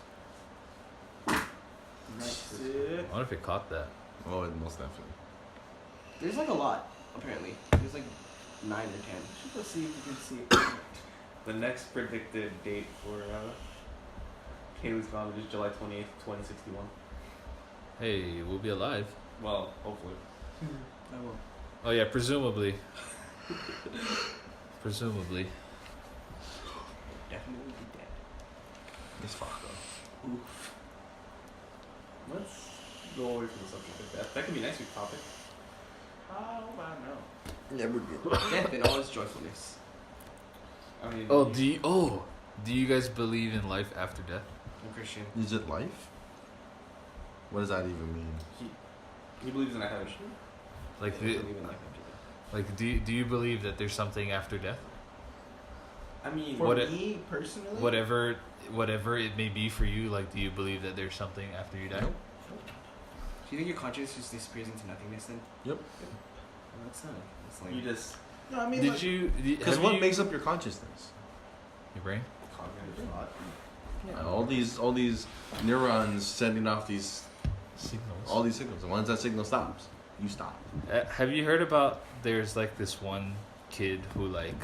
Next. I wonder if it caught that. Oh, most definitely. There's like a lot, apparently. There's like 9 or 10. Should go see if we can see it. The next predicted date for Kaylee's Comet is July 28th, 2061. Hey, we'll be alive. Well, hopefully. I will. Oh yeah, presumably. Presumably. Definitely be dead. It's fucked up. Oof. Let's go away from the subject of death. That could be next week's topic. How about no? Never good. Death in all its joyfulness. I mean, Oh, do you guys believe in life after death? I'm Christian. Is it life? What does that even mean? he believes in a heaven. Like, I believe in life after death. like, do you believe that there's something after death? I mean, For What me personally, Whatever it may be for you, like, do you believe that there's something after you die? Do you think your consciousness just disappears into nothingness then? Yep. Well, that's sad. It's like you just No, I mean, Did like, you? Because have what you- makes up your consciousness? your brain? cognitive thought. All these neurons sending off these Signals. all these signals. The ones that signal stops, you stop. Have you heard about? There's like this one kid who like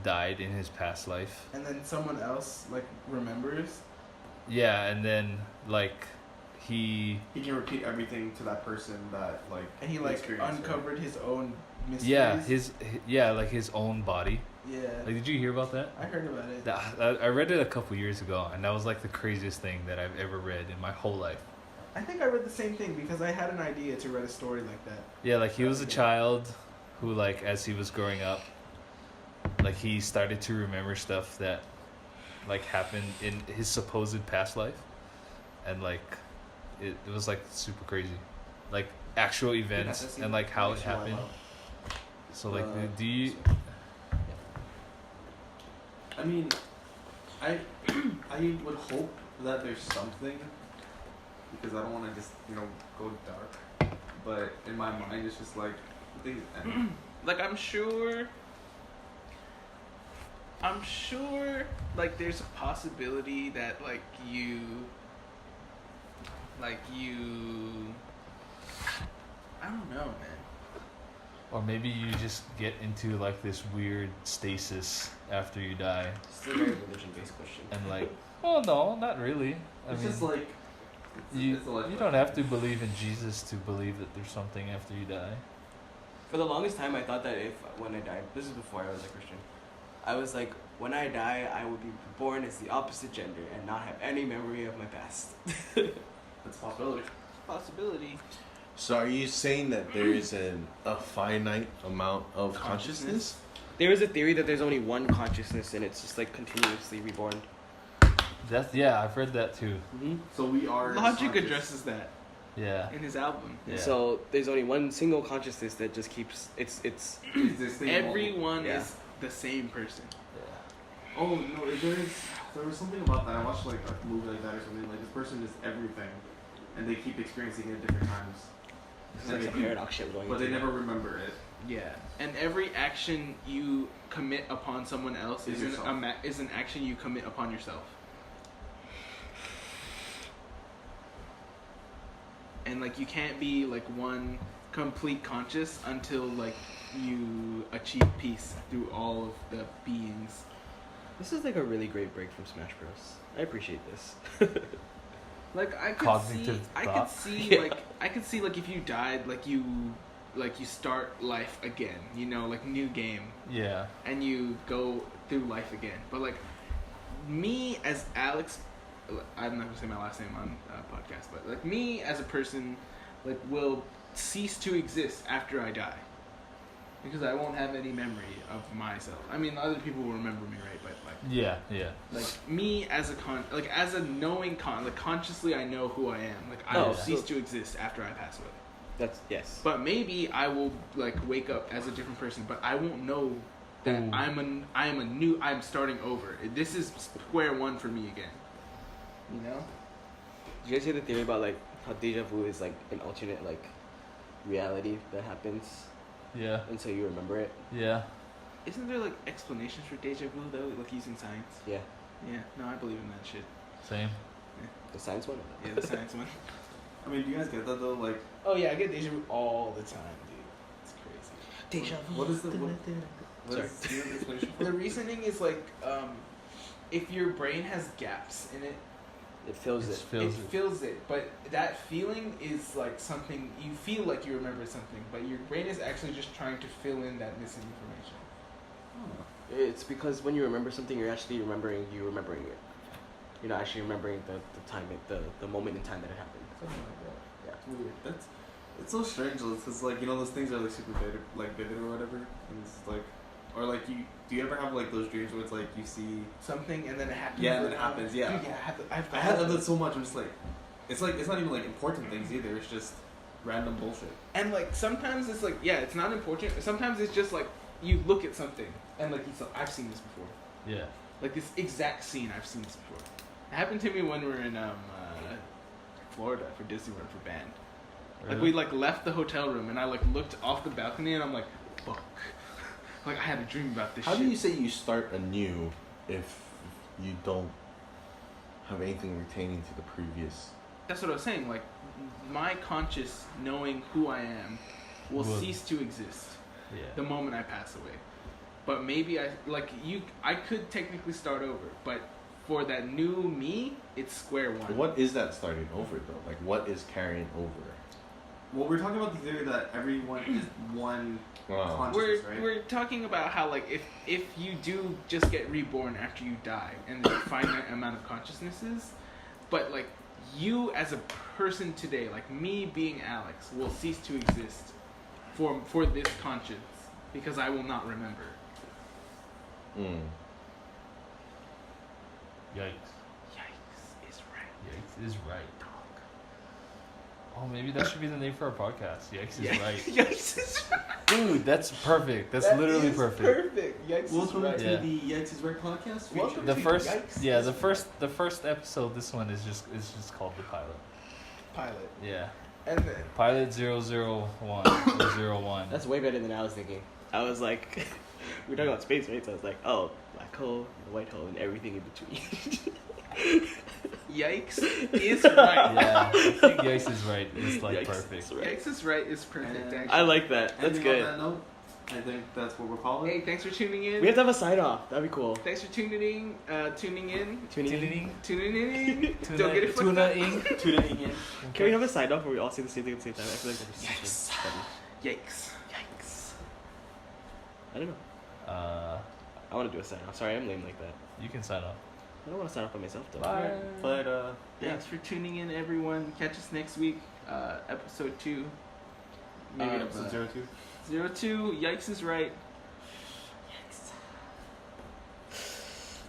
died in his past life. and then someone else like remembers. Yeah, and then like he He can repeat everything to that person that like And he like experienced, right? uncovered his own mysteries. yeah like his own body. Yeah. Like, did you hear about that? I heard about it. I read it a couple years ago, and that was like the craziest thing that I've ever read in my whole life. I think I read the same thing because I had an idea to write a story like that. Yeah, like he was a child who, like, as he was growing up, like he started to remember stuff that, like, happened in his supposed past life, and like, it was like super crazy, like actual events and like how it happened. So like, do you? I mean, I would hope that there's something, because I don't want to just go dark. But in my mind, it's just like things end. Like I'm sure like there's a possibility that like you I don't know, man. Or maybe you just get into like this weird stasis after you die, Still a very religion-based question. and like, oh no, not really. I It's mean, just like you it's a life you don't have to believe in Jesus to believe that there's something after you die. For the longest time, I thought that when I died, this is before I was a Christian, I was like, when I die, I would be born as the opposite gender and not have any memory of my past. That's a possibility. Possibility. So are you saying that there is a finite amount of consciousness? There is a theory that there's only one consciousness and it's just like continuously reborn. Yeah, I've heard that too. Mm-hmm. So we are Logic scientists. addresses that Yeah. in his album. Yeah. So there's only one single consciousness that just keeps it's Existing Everyone Yeah. is the same person. Oh no, there was something about that. I watched like a movie like that or something. Like this person is everything, and they keep experiencing it at different times. It's like some paradox shit going But they into it. never remember it. Yeah, and every action you commit upon someone else Is is yourself. is an action you commit upon yourself. And like you can't be like one complete conscious until like you achieve peace through all of the beings. This is like a really great break from Smash Bros. I appreciate this. Like I could Cognitive see, I thought. could see Yeah. like I could see like if you died, like you like you start life again, you know, like new game, Yeah. and you go through life again. But like me as Alex, I'm not gonna say my last name on podcast, but like me as a person, like will cease to exist after I die, because I won't have any memory of myself. I mean, other people will remember me, right? But like Yeah. like me as a knowing like consciously I know who I am. Like I Oh, will so- cease to exist after I pass away. That's yes. But maybe I will like wake up as a different person, but I won't know that Ooh. I'm starting over. This is square one for me again. You know? Did you guys hear the theory about like how deja vu is like an alternate like reality that happens, Yeah. and so you remember it? Yeah. Isn't there like explanations for deja vu though, like using science? Yeah, Yeah, no, I believe in that shit. Same. the science one. Yeah, the science one. I mean, do you guys get that though? Like, Oh yeah, I get deja vu all the time, dude. It's crazy. Deja vu. what is the what Sorry. is do you have an explanation for The it? reasoning is like, if your brain has gaps in it, It fills it. it fills it. But that feeling is like something you feel like you remember something, but your brain is actually just trying to fill in that missing information. It's because when you remember something, you're actually remembering it. You're not actually remembering the time, the moment in time that it happened. Something like that. Yeah. It's weird. It's so strange. It's like, you know, those things are like super vivid or whatever. And it's like, or like do you ever have like those dreams where it's like you see? Something and then it happens. Yeah, and then it happens, yeah. Dude, yeah, I had that so much. I'm just like, it's not even like important things either. It's just random bullshit. And like sometimes it's like, yeah, it's not important. Sometimes it's just like you look at something and like I've seen this before. Yeah. Like this exact scene, I've seen this before. It happened to me when we were in Florida for Disney World for band. Like we like left the hotel room and I like looked off the balcony and I'm like, fuck. Like I had a dream about this How shit. do you say you start anew if you don't have anything retaining to the previous? That's what I was saying. Like my conscious knowing who I am will Will- cease to exist the Yeah. moment I pass away. But maybe I could technically start over, but for that new me, it's square one. What is that starting over though? Like what is carrying over? Well, we're talking about the theory that everyone is one Wow. consciousness, right? We're talking about how like if you do just get reborn after you die and there's a finite amount of consciousnesses, but like you as a person today, like me being Alex, will cease to exist for this conscience because I will not remember. Mm. Yikes. Yikes is right. Yikes is right, dog. Oh, maybe that should be the name for our podcast. Yikes is right. Yikes is right. Dude, that's perfect. That's literally perfect. Perfect. Yikes Welcome is right. to Yeah. the Yikes is Right podcast. Welcome The to first, Yikes yeah, is the first episode. This one is just called the pilot. Pilot. Yeah, And then pilot 001. That's way better than I was thinking. I was like, we were talking about space, right? So I was like, oh, black hole, the white hole, and everything in between. Yikes is right. Yeah, I think Yikes is right. It's like Yikes perfect. is right. Yikes is right is perfect. And Actually. I like that. That's Ending good. On that note, I think that's what we're calling. Hey, thanks for tuning in. We have to have a sign off. That'd be cool. Thanks for tuning in. Tuning in. Tuning in. Tuning in. Tuna, Don't get it fucked tuna up. ink. Tuning in. Can we have a sign off where we all say the same thing at the same time? I feel like that'd be Yikes. super funny. Yikes. Yikes. I don't know. I want to do a sign off. Sorry, I'm lame like that. You can sign off. I don't want to sign off by myself though. Bye. But Thanks for tuning in, everyone. Catch us next week. Episode 2. maybe Of, episode 02. 02. Yikes is right.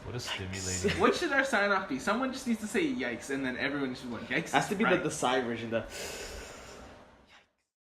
What a stimulating. What should our sign off be? Someone just needs to say yikes, and then everyone should be like, yikes. Has is to be right. the sigh version. The